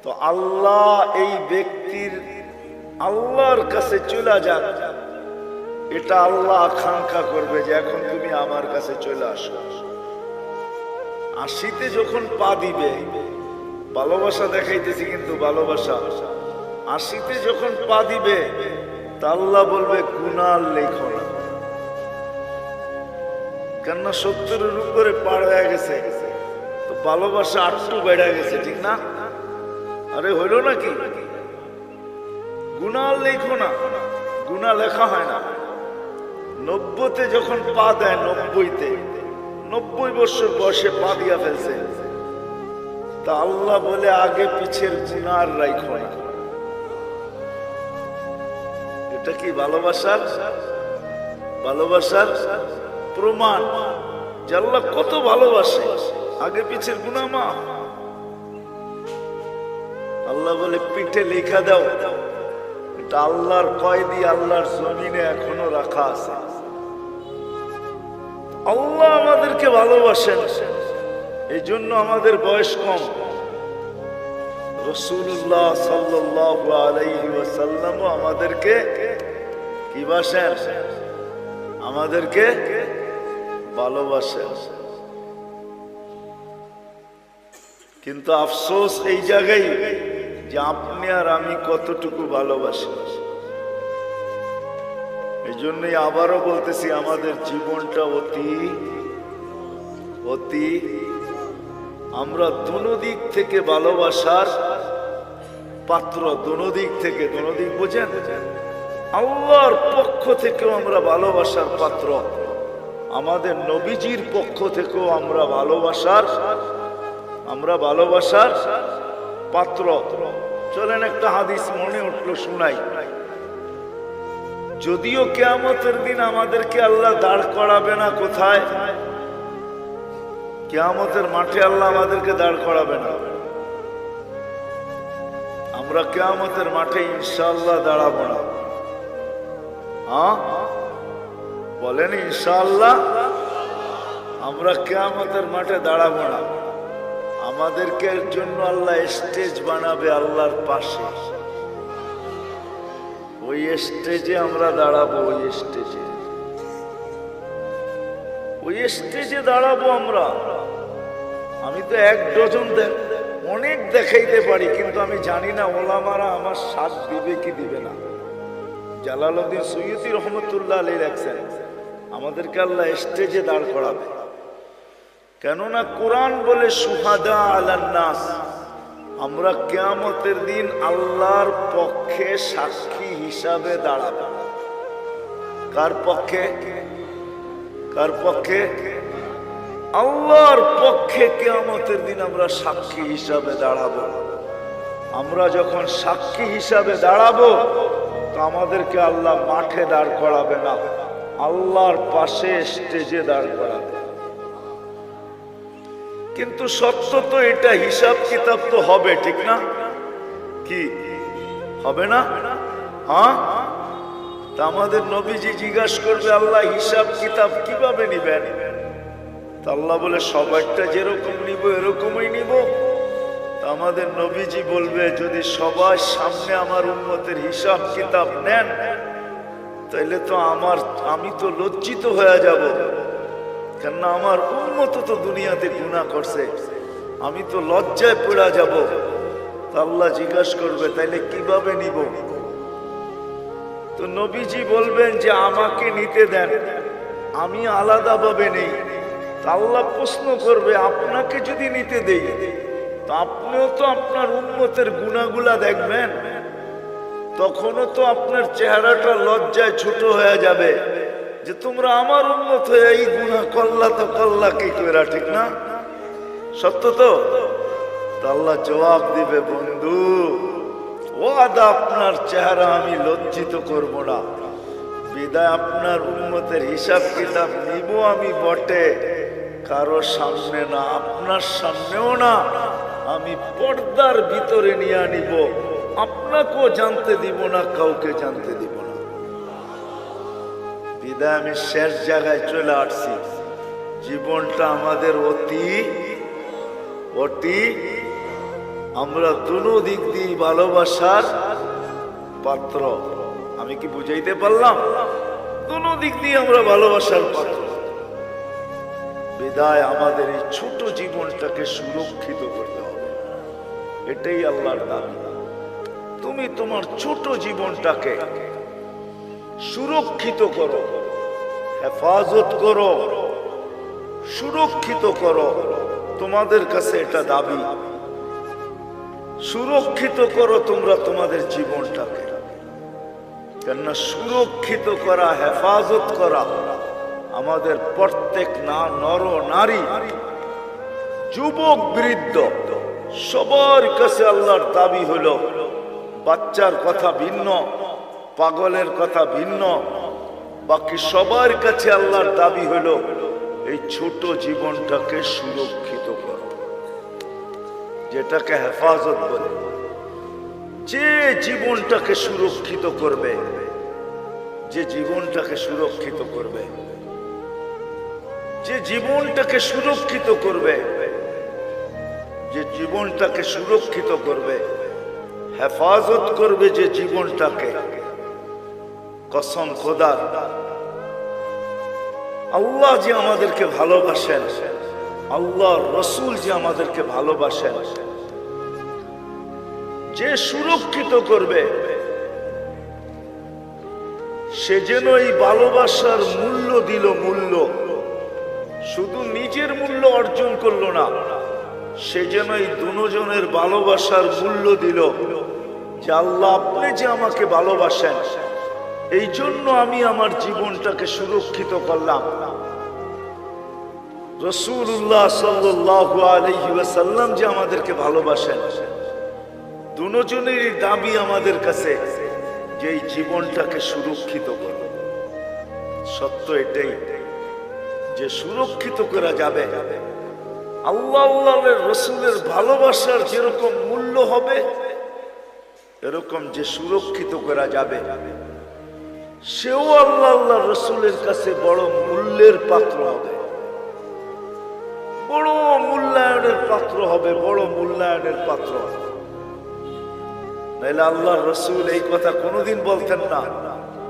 তো আল্লাহ এই ব্যক্তির আল্লাহর কাছে চলে যাক, এটা আল্লাহ আকাঙ্ক্ষা করবে যে এখন তুমি আমার কাছে চলে আসো। 80-তে যখন পা দিবে, ভালোবাসা দেখাইতেছি কিন্তু ভালোবাসা, 80-তে যখন পা দিবে তা আল্লাহ বলবে গুনাহ লেখো না, কেননা 70-এর উপরে পার হয়ে গেছে তো ভালোবাসা আটটু বেড়ে গেছে, ঠিক না? আরে হইল নাকি? গুনাহ লেখো না, গুনাহ লেখা হয় না। 90-তে যখন পা দেয়, 90-তে 90 বছর বয়সে পা দিয়া ফেলছে, তা আল্লাহ বলে আগে পিছের গুনাহ রাখো না। এটা কি ভালোবাসার প্রমাণ যে আল্লাহ কত ভালোবাসে। আগে পিছের গুনাহ মাফ। আল্লাহ বলে পিঠে লেখা দাও, এটা আল্লাহর কয়েদি আল্লাহর জমিনে এখনো রাখা আছে। আল্লাহ আমাদেরকে ভালোবাসেন, এই জন্য আমাদের বয়স কম। রাসূলুল্লাহ সাল্লাল্লাহু আলাইহি ওয়াসাল্লাম আমাদেরকে কি বাসেন? আমাদেরকে ভালোবাসেন। কিন্তু আফসোস এই জায়গায় যে আপনি আর আমি কতটুকু ভালোবাসি। এই জন্যই আবারও বলতেছি, আমাদের জীবনটা অতি আমরা দুদিক থেকে ভালোবাসার পাত্র। দুদিক থেকে, দুদিক বুঝেন? আল্লাহর পক্ষ থেকেও আমরা ভালোবাসার পাত্র, আমাদের নবীজির পক্ষ থেকেও আমরা ভালোবাসার পাত্র। চলেন একটা হাদিস মনে উঠলো শুনাই। যদিও কিয়ামতের দিন আমাদেরকে আল্লাহ দাঁড় করাবে না, কোথায়? কিয়ামতের মাঠে আল্লাহ আমাদেরকে দাঁড় করাবে না। আমরা কিয়ামতের মাঠে ইনশাআল্লাহ দাঁড়াবো না। বলেন ইনশাআল্লাহ আমরা কিয়ামতের মাঠে দাঁড়াবো না। আমাদেরকে জন্য আল্লাহ স্টেজ বানাবে আল্লাহর পাশে, ওই স্টেজে আমরা দাঁড়াবো। ওই স্টেজে দাঁড়াবো আমরা। আমি তো 1 ডজন অনেক দেখাইতে পারি, কিন্তু আমি জানি না ওলামারা আমার সাথ দিবে কি দিবে না। জালালউদ্দিন সৈয়দী রহমতুল্লাহ আলাইহি লেখছেন, আমাদেরকে আল্লাহ স্টেজে দাঁড় করাবে। কেননা কোরআন বলে শুহাদা আলান নাস, আমরা কিয়ামতের দিন আল্লাহর পক্ষে সাক্ষী হিসাবে দাঁড়াবো। কার পক্ষে? আল্লাহর পক্ষে কিয়ামতের দিন আমরা সাক্ষী হিসাবে দাঁড়াবো। আমরা যখন সাক্ষী হিসাবে দাঁড়াবো তো আমাদেরকে আল্লাহ মাঠে দাঁড় করাবে না, আল্লাহর পাশে স্টেজে দাঁড় করাবে। কিন্তু সত্য তো এটা, হিসাব কিতাব তো হবে, ঠিক না? কি হবে না? তা আমাদের নবীজি জিজ্ঞাসা করবে, আল্লাহ হিসাব কিতাব কিভাবে নিবেন? তা আল্লাহ বলে সবারটা যেরকম নিব এরকমই নিব। তা আমাদের নবীজি বলবে, যদি সবার সামনে আমার উম্মতের হিসাব কিতাব নেন তাইলে তো আমি তো লজ্জিত হয়ে যাব, কেননা আমার উম্মত তো দুনিয়াতে গুনাহ করছে, আমি তো লজ্জায় পড়ে যাব। তা আল্লাহ জিজ্ঞাসা করবে, তাইলে কিভাবে নিব? তো নবীজি বলবেন যে আমাকে নিতে দেন, আমি আলাদাভাবে নেই। তা আল্লাহ প্রশ্ন করবে, আপনাকে যদি নিতে দেই তো আপনিও তো আপনার উম্মতের গুনাহগুলা দেখবেন, তখনও তো আপনার চেহারাটা লজ্জায় ছোট হয়ে যাবে যে তোমরা আমার উম্মত হয়ে এই গুনাহ করলা, তো করলা কি করে, ঠিক না? সত্য তো? আল্লাহ জবাব দিবে, বন্ধু ওয়াদা আপনার চেহারা আমি লজ্জিত করব না, বিদায় আপনার উম্মতের হিসাব কিতাব নিব আমি বটে, কারো সামনে না, আপনার সামনেও না, আমি পর্দার ভিতরে নিয়ে আনিব, আপনাকেও জানতে দিব না, কাউকে জানতে দিব না। বিদায় আমি শেষ জায়গায় চলে আসছি। জীবনটা আমাদের অতি আমরা দুনো দিক দিয়ে ভালোবাসার পাত্র। আমি কি বুঝাইতে পারলাম? দুনো দিক দিয়ে আমরা ভালোবাসার পাত্র। বিদায় আমাদের এই ছোট জীবনটাকে সুরক্ষিত করতে হবে, এটাই আল্লাহর দাবি। তুমি তোমার ছোট জীবনটাকে সুরক্ষিত করো, হেফাজত করো, সুরক্ষিত করো। তোমাদের কাছে এটা দাবি, সুরক্ষিত করো তোমরা তোমাদের জীবনটাকে। কেননা সুরক্ষিত করা, হেফাজত করা আমাদের প্রত্যেক নর নারী, যুবক বৃদ্ধ সবার কাছে আল্লাহর দাবি হলো। বাচ্চার কথা ভিন্ন, পাগলের কথা ভিন্ন, বাকি সবার কাছে আল্লাহর দাবি হলো এই ছোট জীবনটাকে সুরক্ষিত করো, যেটাকে হেফাজত বলে। যে জীবনটাকে সুরক্ষিত করবে, যে জীবনটাকে সুরক্ষিত করবে, যে জীবনটাকে সুরক্ষিত করবে, যে জীবনটাকে সুরক্ষিত করবে, হেফাজত করবে যে জীবনটাকে, কসম খোদার, আল্লাহ যে আমাদেরকে ভালোবাসেন, আল্লাহ রসুল যে আমাদেরকে ভালোবাসেন, যে সুরক্ষিত করবে, সে যেন এই ভালোবাসার মূল্য দিল। মূল্য শুধু নিজের মূল্য অর্জন করলো না, সে যেন এই দুজনের ভালোবাসার মূল্য দিল যে আল্লাহ আপনি যে আমাকে ভালোবাসেন, এই জন্য আমি আমার জীবনটাকে সুরক্ষিত করলাম। রাসূলুল্লাহ সাল্লাল্লাহু আলাইহি ওয়াসাল্লাম যে আমাদেরকে ভালোবাসেন, দুজনেরই দাবি আমাদের কাছে যে এই জীবনটাকে সুরক্ষিত করো। সত্য এটাই যে সুরক্ষিত করা যাবে, আল্লাহ আল্লাহর রসুলের ভালোবাসার যেরকম মূল্য হবে, এরকম যে সুরক্ষিত করা যাবে, সেও আল্লাহ আল্লাহ রসুলের কাছে বড় মূল্যের পাত্র হবে, বড় মূল্যায়নের পাত্র হবে, বড় মূল্যায়নের পাত্র। নাইলে আল্লাহ রসুল এই কথা কোনোদিন বলতেন না।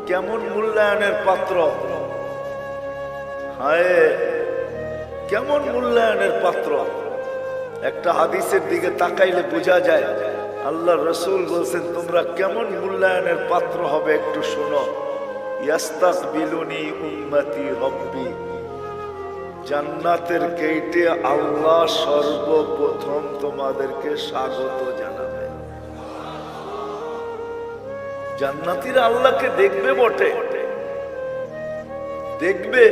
কেমন মূল্যায়নের পাত্র, হায় কেমন মূল্যায়নের পাত্র। একটা হাদিসের দিকে তাকাইলে বোঝা যায় আল্লাহ রসুল বলছেন তোমরা কেমন মূল্যায়নের পাত্র হবে একটু শোনো। ইয়াস্তাকবিলুনি উম্মতি রব্বি, জান্নাতের গেটে আল্লাহ সর্বপ্রথম তোমাদেরকে স্বাগত জানাবে। জান্নাতীরা আল্লাহকে দেখবে বটে, দেখবে,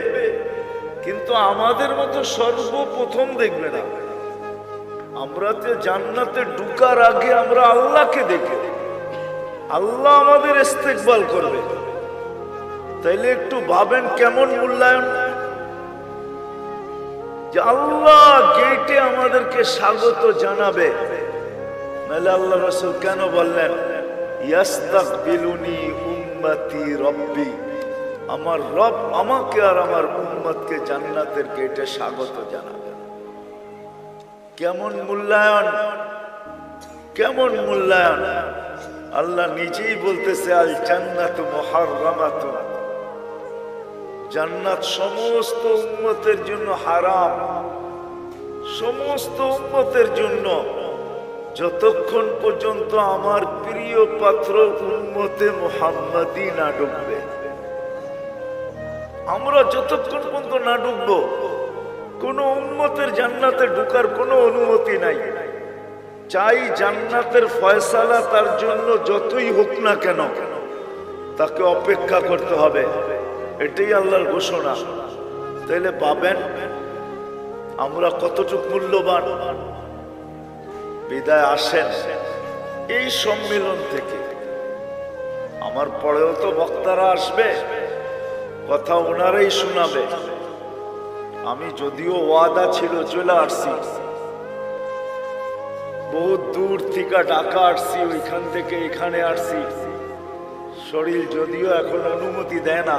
কিন্তু আমাদের মতো সর্বপ্রথম দেখবে না। আমরা তো জান্নাতে ঢুকার আগে আমরা আল্লাহকে দেখে, আল্লাহ আমাদের ইস্তেকবাল করবে। তাইলে একটু ভাবেন কেমন মূল্যায়ন, যে আল্লাহ গেটে আমাদেরকে স্বাগত জানাবে। নাহলে আল্লাহ রাসূল কেন বললেন ইয়াস্তাকবিলুনি উম্মতি রব্বি, আমার রব আমাকে আর আমার উম্মতকে জান্নাতের গেটে স্বাগত জানাবে। কেমন মূল্যায়ন, কেমন মূল্যায়ন। আল্লাহ নিজেই বলতেছে আল জান্নাতু মুহাররামাতুন, জান্নাত সমস্ত উম্মতের জন্য হারাম, সমস্ত উম্মতের জন্য, যতক্ষণ পর্যন্ত আমার প্রিয় পাত্র উম্মতে মুহাম্মাদি না ঢুকবে। আমরা যতক্ষণ পর্যন্ত না ঢুকবো, কোন উম্মতের জান্নাতে ঢুকার কোনো অনুমতি নাই। চাই জান্নাতের ফয়সালা তার জন্য যতই হোক না কেন, তাকে অপেক্ষা করতে হবে, এটাই আল্লাহর ঘোষণা। তাইলে পাবেন আমরা কতটুকু মূল্যবান। বিদায় আসেন এই সম্মেলন থেকে, আমার পরেও তো বক্তারা আসবে, কথা ওনারাই শোনাবে, আমি যদিও ওয়াদা ছিল চলে আসছি, বহুত দূর থেকে ঢাকা আসছি, ওইখান থেকে এখানে আসছি, শরীর যদিও এখন অনুমতি দেয় না।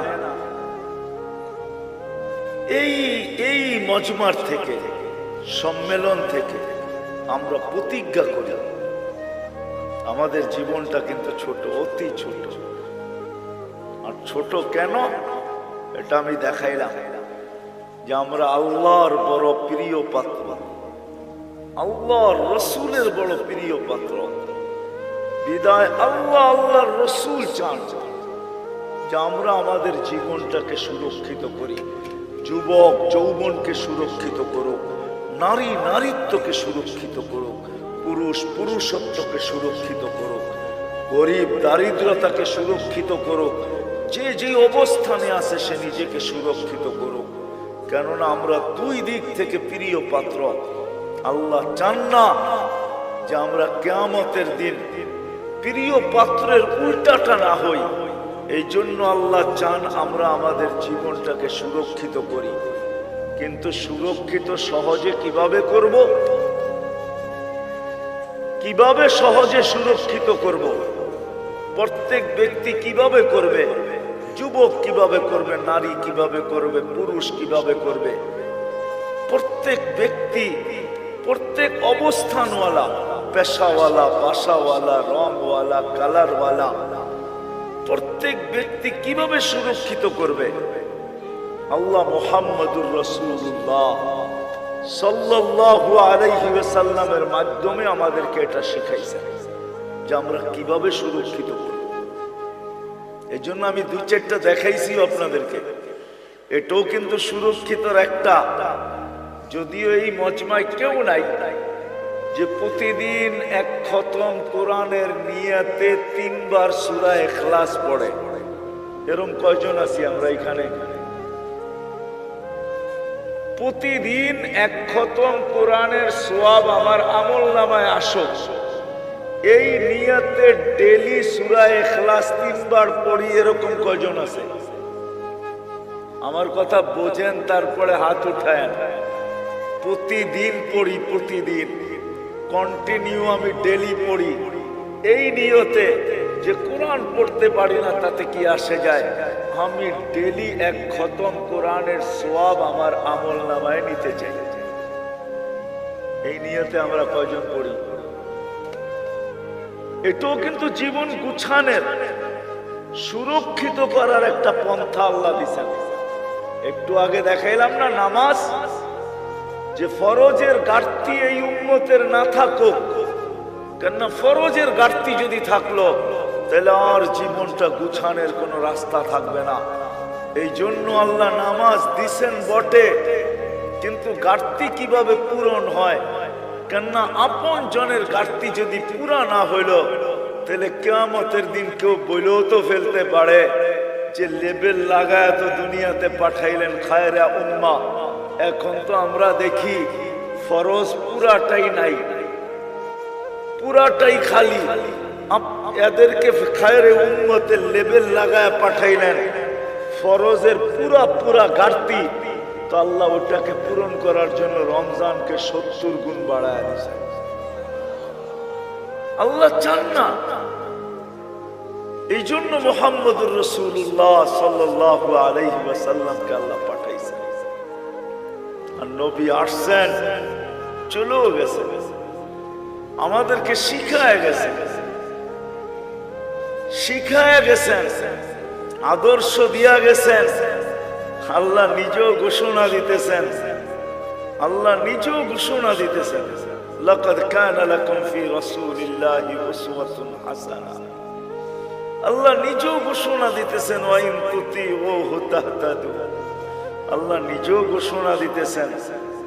এই মজমার থেকে, সম্মেলন থেকে আমরা প্রতিজ্ঞা করি আমাদের জীবনটা কিন্তু ছোট, অতি ছোট। আর ছোট কেন এটা আমি দেখাইলাম যে আমরা আল্লাহর বড় প্রিয় পাত্র, আল্লাহর রসুলের বড় প্রিয় পাত্র। বিদায় আল্লাহর রসুল চান যে আমরা আমাদের জীবনটাকে সুরক্ষিত করি, যুবক যৌবনকে সুরক্ষিত করুক, নারী নারীত্বকে সুরক্ষিত করুক, পুরুষ পুরুষত্বকে সুরক্ষিত করুক, গরিব দারিদ্রতাকে সুরক্ষিত করুক, যে অবস্থানে আছে সে নিজেকে সুরক্ষিত করুক। কেননা আমরা দুই দিক থেকে প্রিয় পাত্র। আল্লাহ চান না যে আমরা কিয়ামতের দিন প্রিয় পাত্রের উল্টাটা না হই। এই জন্য আল্লাহ চান আমরা আমাদের জীবনটাকে সুরক্ষিত করি। কিন্তু সুরক্ষিত সহজে কিভাবে করব? কিভাবে সহজে সুরক্ষিত করব? প্রত্যেক ব্যক্তি কিভাবে করবে? যুবক কিভাবে করবে? নারী কিভাবে করবে? পুরুষ কিভাবে করবে? প্রত্যেক ব্যক্তি, প্রত্যেক অবস্থানওয়ালা, পেশাওয়ালা, বাসাওয়ালা, রংওয়ালা, কালারওয়ালা, প্রত্যেক ব্যক্তি কিভাবে সুরক্ষিত করবে? আল্লাহ মুহাম্মদুর রাসূলুল্লাহ সাল্লাল্লাহু আলাইহি ওয়াসাল্লামের মাধ্যমে আমাদেরকে এটা শিখাইছেন যে আমরা কিভাবে সুরক্ষিত করব। এই জন্য আমি দুই চারটা দেখাইছি আপনাদেরকে। এটাও কিন্তু সুরক্ষিতর একটা। যদিও এই মজমায় কেউ নাই যে প্রতিদিন এক খতম কোরআনের নিয়াতে 3 বার সূরা ইখলাস পড়ে, এরকম কয়জন আছি আমরা এখানে? প্রতিদিন এক খতম কোরআনের সওয়াব আমার আমলনামায় আসুক, এই নিয়তে ডেইলি সূরা ইখলাস 3 বার পড়ি, এরকম কয়জন আছে? আমার কথা বোঝেন, তারপরে হাত উঠায়েন। প্রতিদিন পড়ি, প্রতিদিন কন্টিনিউ আমি ডেইলি পড়ি, এই নিয়তে যে কোরআন পড়তে পারি না তাতে কি আসে যায়, আমি ডেইলি এক খতম কোরআনের সওয়াব আমার আমলনামায় নিতে চাই। এই নিয়তে আমরা কয়জন পড়ি? এটাও কিন্তু জীবন গুছানোর, সুরক্ষিত করার একটা পন্থা আল্লাহ দিয়েছেন। একটু আগে দেখাইলাম না নামাজ, যে ফরজের ঘাটতি এই উম্মতের না থাকুক। কেননা ফরজের ঘাটতি যদি থাকলো তাহলে আর জীবনটা গুছানোর কোনো রাস্তা থাকবে না। এই জন্য আল্লাহ নামাজ দিছেন বটে, কিন্তু ঘাটতি কিভাবে পূরণ হয়? কেননা আপন জনের ঘাটতি যদি পুরা না হইল তাহলে কিয়ামতের দিন কেউ বইলেও তো ফেলতে পারে যে লেবেল লাগায় তো দুনিয়াতে পাঠাইলেন খায়রা উম্মাহ। এখন তো আমরা দেখি ফরজ পুরাটাই নাই, পুরাটাই খালি। এদেরকে খায়রে উম্মতের লেবেল লাগায় পাঠাইলেন, ফরজের পুরা ঘাটতি। তো আল্লাহ ওটাকে পূরণ করার জন্য রমজানকে 70 গুণ বাড়ায় দিয়েছেন। আল্লাহ চান না। এই জন্য মুহাম্মদুর রাসূলুল্লাহ সাল্লাল্লাহু আলাইহি ওয়াসাল্লামকে আল্লাহ পাঠাইছেন। আর নবী আসছেন, চলেও গেছেন, আমাদেরকে শিখায় গেছেন, আদর্শ দিয়া গেছেন। আল্লাহ নিজেও ঘোষণা দিতেছেন, লাকাদ কানা লাকুম ফি রাসূলিল্লাহি উসওয়াতুন হাসানাহ। আল্লাহ নিজেও ঘোষণা দিতেছেন ওয়া ইন তুতিউহু তাহতাদু। আল্লাহ নিজেও ঘোষণা দিতেছেন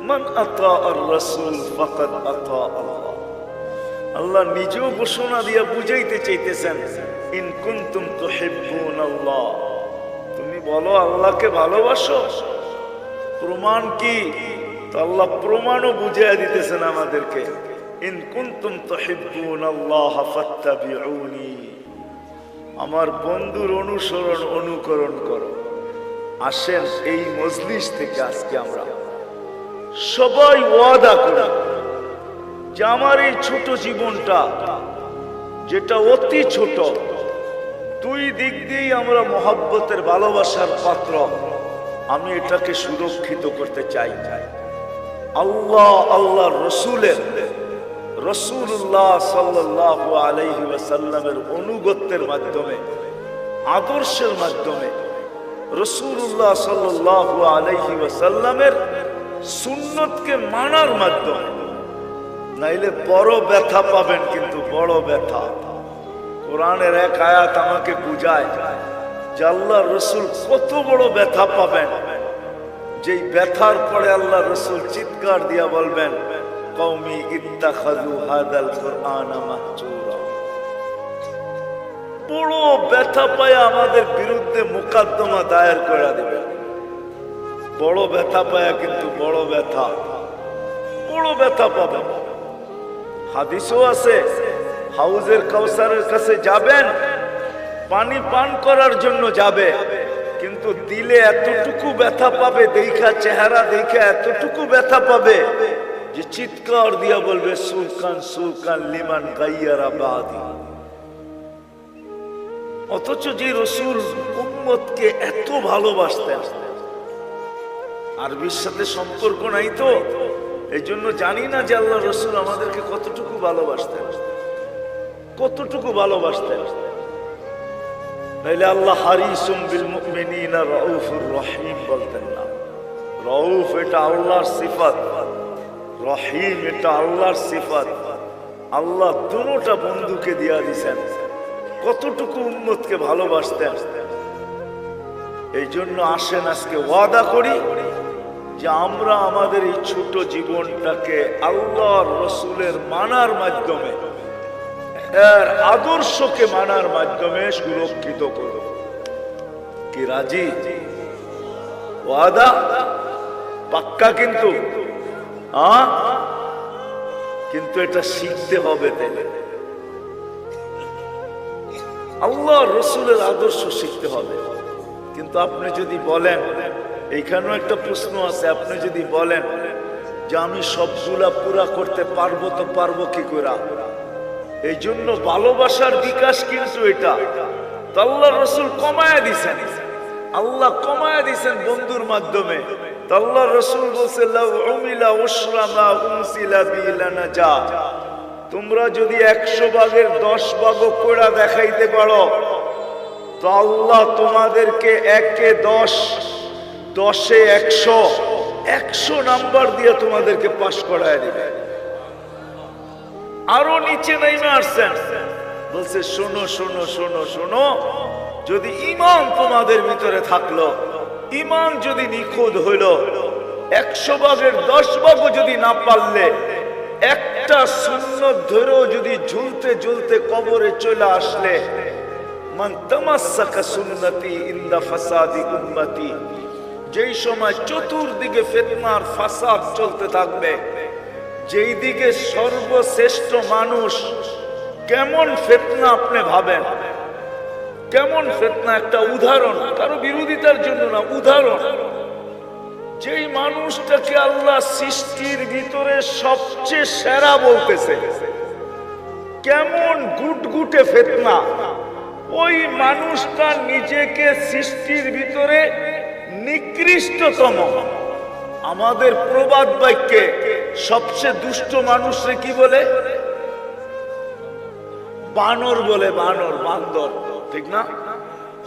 মান আতা আর রাসূল ফাকাদ আতা আল্লাহ। আল্লাহ নিজেও ঘোষণা দিয়া বুঝাইতে চাইতেছেন ইন কুনতুম তুহিব্বুনাল্লাহ, তুমি বলো আল্লাহকে ভালোবাসো। প্রমাণ কি? তো আল্লাহ প্রমাণও বুঝিয়ে দিতেছেন আমাদেরকে, ইন কুনতুম তুহিব্বুনাল্লাহ ফাত্তাবিউনি, আমার বন্ধুর অনুকরণ করো। আসেন এই মজলিস থেকে আজকে আমরা সবাই ওয়াদা করে যে আমার এই ছোট জীবনটা, যেটা অতি ছোট, দুই দিক দিয়েই আমরা মহব্বতের ভালোবাসার পাত্র, আমি এটাকে সুরক্ষিত করতে চাই। আল্লাহ আল্লাহ রসুলের, রাসূলুল্লাহ সাল্লাল্লাহু আলাইহি ওয়াসাল্লামের অনুগত্যের মাধ্যমে, আদর্শের মাধ্যমে, রাসূলুল্লাহ সাল্লাল্লাহু আলাইহি ওয়াসাল্লামের সুন্নতকে মানার মাধ্যমে, নাইলে বড় ব্যথা পাবেন। কিন্তু বড় ব্যথা, কোরআনের এক আয়াত আমাকে বুঝায় যে আল্লাহর রাসূল কত বড় ব্যথা পাবেন, যেই ব্যথার পরে আল্লাহর রাসূল চিৎকার দিয়া বলবেন, কওমি ইত্তাখাযু হাদাল কুরআনা মাহজুরা। বড় ব্যথা পায় আমাদের বিরুদ্ধে মোকদ্দমা দায়ের করে দিবে। বড় ব্যথা পায়, কিন্তু বড় ব্যথা পাবে। হাদিসও আছে, হাউজের কাউসারের কাছে যাবেন, পানি পান করার জন্য যাবে, কিন্তু দিলে এতটুকু ব্যথা পাবে, দেখা চেহারা দেখা এতটুকু ব্যথা পাবে যে চিৎকার দিয়া বলবে, সুকান সুকান লিমান গাইয়ারা বাদি। অথচ যে রাসূল উম্মতকে এত ভালোবাসতেন, আরবির সাথে সম্পর্ক নাই তো, এই জন্য জানি না যে আল্লাহ রাসূল আমাদেরকে কতটুকু ভালোবাসতেন। নাইলে আল্লাহ হারিসুম বিল মুমিনিনা রাউফুর রহিম বলতেন না। রাউফ এটা আল্লাহর সিফাত, রহিম এটা আল্লাহর সিফাত। আল্লাহ দুটোটা বন্ধুকে দিয়া দিয়েছেন, কতটুকু উম্মতকে ভালোবাসতেন। এই জন্য আসেন আজকে ওয়াদা করি যে আমরা আমাদের এই ছোট জীবনটাকে আল্লাহর রাসূলের মানার মাধ্যমে, এর আদর্শকে মানার মাধ্যমে সুরক্ষিত করব। কি রাজি? ওয়াদা পাক্কা? কিন্তু এটা শিখতে হবে। তাহলে আল্লাহর রাসূলের আদর্শ শিখতে হবে। কিন্তু আপনি যদি বলেন, এইখানেও একটা প্রশ্ন আছে, আপনি যদি বলেন যে আমি সবগুলা পুরা করতে পারবো, তো পারবো কি করে? এই জন্য ভালোবাসার বিকাশ কিন্তু এটা তো আল্লাহর রাসূল কমায়া দিছেন, আল্লাহ কমায়া দিছেন বন্ধুর মাধ্যমে। তো আল্লাহর রাসূল বলছে, লাউ উমিলা উশরা মা উনসিলা বিলানাজা, তোমরা যদি 100 ভাগের 10 ভাগও করে দেখাইতে পারো, তো আল্লাহ তোমাদেরকে 1-এ 10, 10-এ 100 নাম্বার দিয়ে তোমাদেরকে পাস করায় দিবে। আরো নিচে নেমে আসছেন, বলছে শোনো শোনো শোনো শোনো, যদি ঈমান তোমাদের ভিতরে থাকলো, ঈমান যদি নিখুঁত হইল, 100 ভাগের 10 ভাগও যদি না পারলে, একটা সুন্নত ধরেও যদি ঝুলতে ঝুলতে কবরে চলে আসলে, মান তামাসসাকা সুন্নতি ইনদা ফাসাদি উম্মতি, যেই সময় চতুর্দিকে ফিতনার ফাসাদ চলতে থাকবে, যেই দিকে সর্বশ্রেষ্ঠ মানুষ, কেমন ফিতনা আপনি ভাবেন, কেমন ফিতনা? একটা উদাহরণ, কারো বিরোধিতার জন্য না, উদাহরণ। যেই মানুষটাকে আল্লাহ সৃষ্টির ভিতরে সবচেয়ে সেরা বলতেছে, কেমন গুটগুটে ফিতনা, ওই মানুষটা নিজেকে সৃষ্টির ভিতরে নিকৃষ্টতম। আমাদের প্রবাদ বাক্যে সবচেয়ে দুষ্ট মানুষরে কি বলে? বানর বলে, বানর, বান্দর, ঠিক না?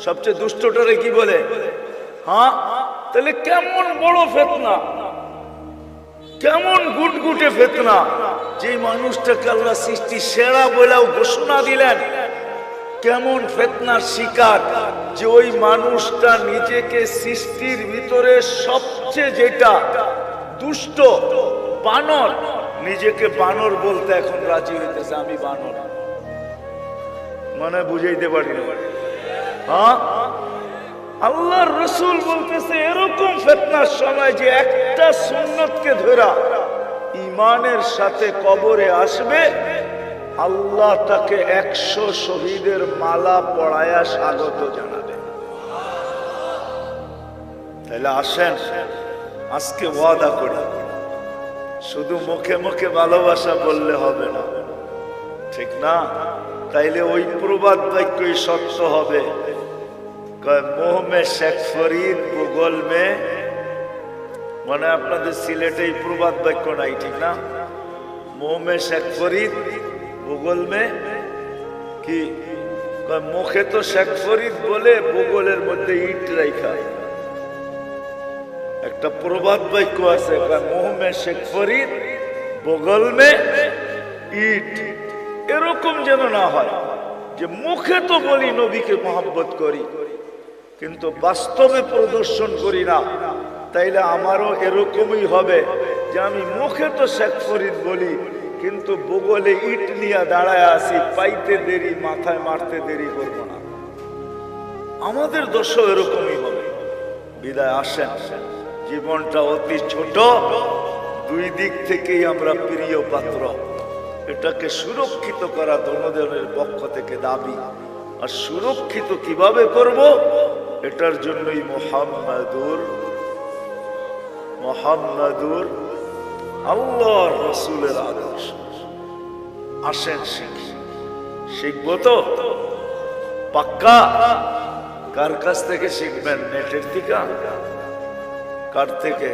সবচেয়ে দুষ্টটারে কি বলে? হ্যাঁ। তাহলে কেমন বড় ফিতনা, কেমন গুটগুটে ফিতনা, যে মানুষটাকে আল্লাহ সৃষ্টি সেরা বলেও ঘোষণা দিলেন, কেমন ফিতনার শিকার, যে ওই মানুষটা নিজেকে সৃষ্টির ভিতরে সবচেয়ে যেটা দুষ্ট, বানর, নিজেকে বানর বলতে এখন রাজি হইতেছে, আমি বানর। মানে বুঝাইতে পারি না। হ্যাঁ, আল্লাহর রাসূল বলতেছে এরকম ফিতনার সময় যে একটা সুন্নতকে ধরা ঈমানের সাথে কবরে আসবে, আল্লাহ তাকে 100 শহীদের মালা পরায়া স্বাগত জানাবে। তাহলে আসেন আজকে ওয়াদা করি, শুধু মুখে মুখে ভালোবাসা বললে হবে না, ঠিক না? তাইলে ওই প্রবাদ বাক্যই সত্য হবে, মোহ মে শেখ ফরিদ ভূগোল মে, মানে আপনাদের সিলেটে এই প্রবাদ বাক্য নাই, ঠিক না? মোহ মে শেখ ফরিদ ভূগোল মে কি, মুখে তো শেখ ফরিদ বলে ভূগোলের মধ্যে ইট রাইখা। একটা প্রবাদ বাক্য আছে, মোহ মে শেখ ফরিদ ভূগোল মে ইট। এরকম যেন না হয় যে মুখে তো বলি নবীকে মহব্বত করি কিন্তু বাস্তবে প্রদর্শন করি না। তাইলে আমারও এরকমই হবে যে আমি মুখে তো শেখ ফরিদ বলি কিন্তু ভূগোলে ইট নিয়ে দাঁড়ায় আছি, পাইতে দেরি মাথায় মারতে দেরি করব না। আমাদের দোষও এরকমই হবে। বিদায় আসেন, জীবনটা অতি ছোট, দুই দিক থেকেই আমরা প্রিয় পাত্র। এটাকে সুরক্ষিত করা দোনোজনের পক্ষ থেকে দাবি। আর সুরক্ষিত কিভাবে করব, এটার জন্যই মুহাম্মাদুর আল্লাহর রাসূলের আদর্শ। আসেন শিখি, শিখবো তো পাক্কা। কার কাছ থেকে শিখবেন? নেটের থেকে? কার থেকে?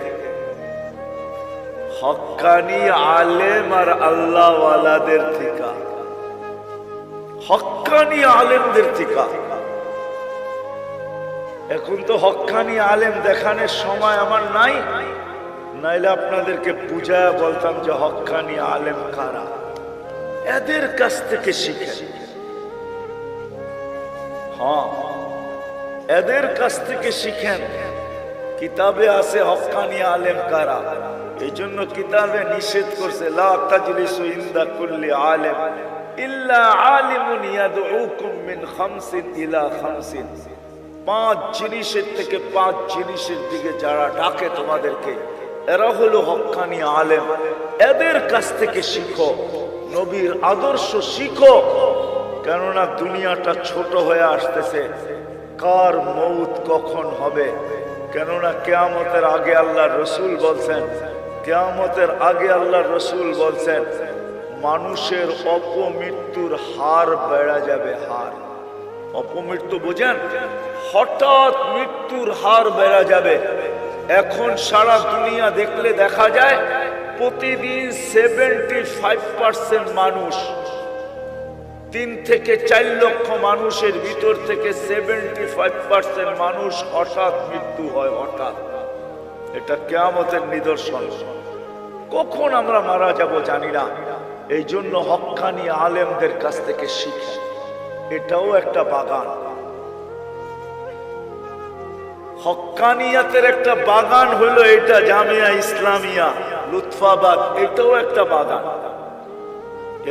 হক্কানি আলেম আর আল্লাহ ওয়ালাদের থেকে, হক্কানি আলেমদের থেকে। এখন তো হক্কানি আলেম দেখানোর সময় আমার নাই, নাইলে আপনাদেরকে বুঝায় বলতাম যে হক্কানি আলেম কারা। এদের কাছ থেকে শিখে, হ্যাঁ এদের কাছ থেকে শিখেন। কিতাবে আছে হক্কানি আলেম কারা, এই জন্য কিতাবে নিষেধ করছে লা তাজলিসু ইনদা কুল্লি আলেম ইল্লা আলিমুন ইয়াদউকুম মিন খামসিন ইলা খামসিন। 5 জিনিসের থেকে 5 জিনিসের দিকে যারা ডাকে তোমাদেরকে, এরা হলো হক্কানি আলেম। এদের কাছ থেকে শিখো, নবীর আদর্শ শিখো। কেননা দুনিয়াটা ছোট হয়ে আসতেছে, কার মৌত কখন হবে। কেননা কিয়ামতের আগে আল্লাহ রসুল বলছেন, কিয়ামতের আগে আল্লাহ রসুল বলছেন মানুষের অপমৃত্যুর হার বেড়ে যাবে। হার, অপমৃত্যু বোঝেন? হঠাৎ মৃত্যুর হার বেড়ে যাবে। এখন সারা দুনিয়া দেখলে দেখা যায় প্রতিদিন 75% মানুষ, 3 থেকে 4 লক্ষ মানুষের ভিতর থেকে 75% মানুষ হঠাৎ মৃত্যু হয়। হঠাৎ, এটা কিয়ামতের নিদর্শন। কখন আমরা মারা যাব জানি না। এই জন্য হক্কানি আলেমদের কাছ থেকে শিখে, এটাও একটা বাগান। হক্কানিয়াতের একটা বাগান হলো এটা জামিয়া ইসলামিয়া লুৎফাবাদ, এটাও একটা বাগান।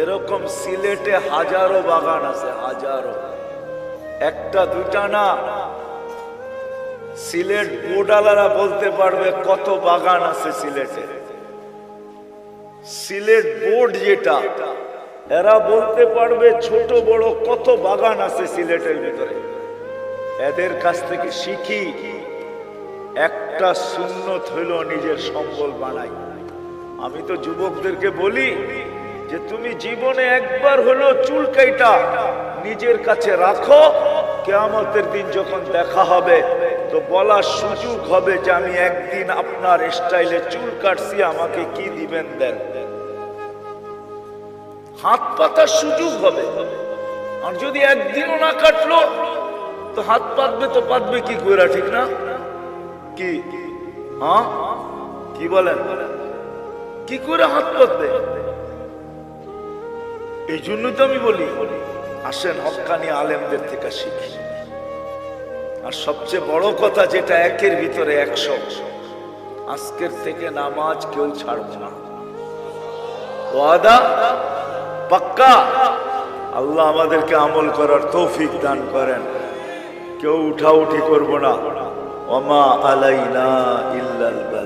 এরকম সিলেটে হাজারো বাগান আছে, হাজারো, একটা দুটা না। সিলেট বোর্ডালারা বলতে পারবে কত বাগান আছে সিলেটে। সিলেট বোর্ড যেটা, এরা বলতে পারবে ছোট বড় কত বাগান আছে সিলেটের ভিতরে। এদের কাছ থেকে শিখি। একটা সুন্নত হইল নিজের সম্বল বানাই। আমি তো যুবকদেরকে বলি যে তুমি জীবনে একবার হলো চুল কাইটা নিজের কাছে রাখো, কিয়ামতের দিন যখন দেখা হবে তো বলার সুযোগ হবে যে আমি একদিন আপনার স্টাইলে চুল কাটছি, আমাকে কি দিবেন দেন। হাত পাতার সুযোগ হবে। আর যদি একদিনও না কাটলো তো হাত পাতবে, তো পাতবে কি করে, ঠিক না? কি হ্যাঁ, কি বলেন? কি করে হাত পাতবে? এই জন্য তো আমি বলি আসেন হক্কানি আলেমদের থেকে শিখি। আর সবচেয়ে বড় কথা যেটা, 1-এর ভিতরে 100, আজকের থেকে নামাজ কেউ ছাড়বে না। ওয়াদা পাক্কা। আল্লাহ আমাদেরকে আমল করার তৌফিক দান করেন। কেউ উঠাউঠি করব না। ওমা আলাইনা ইল্লাল বালাগ।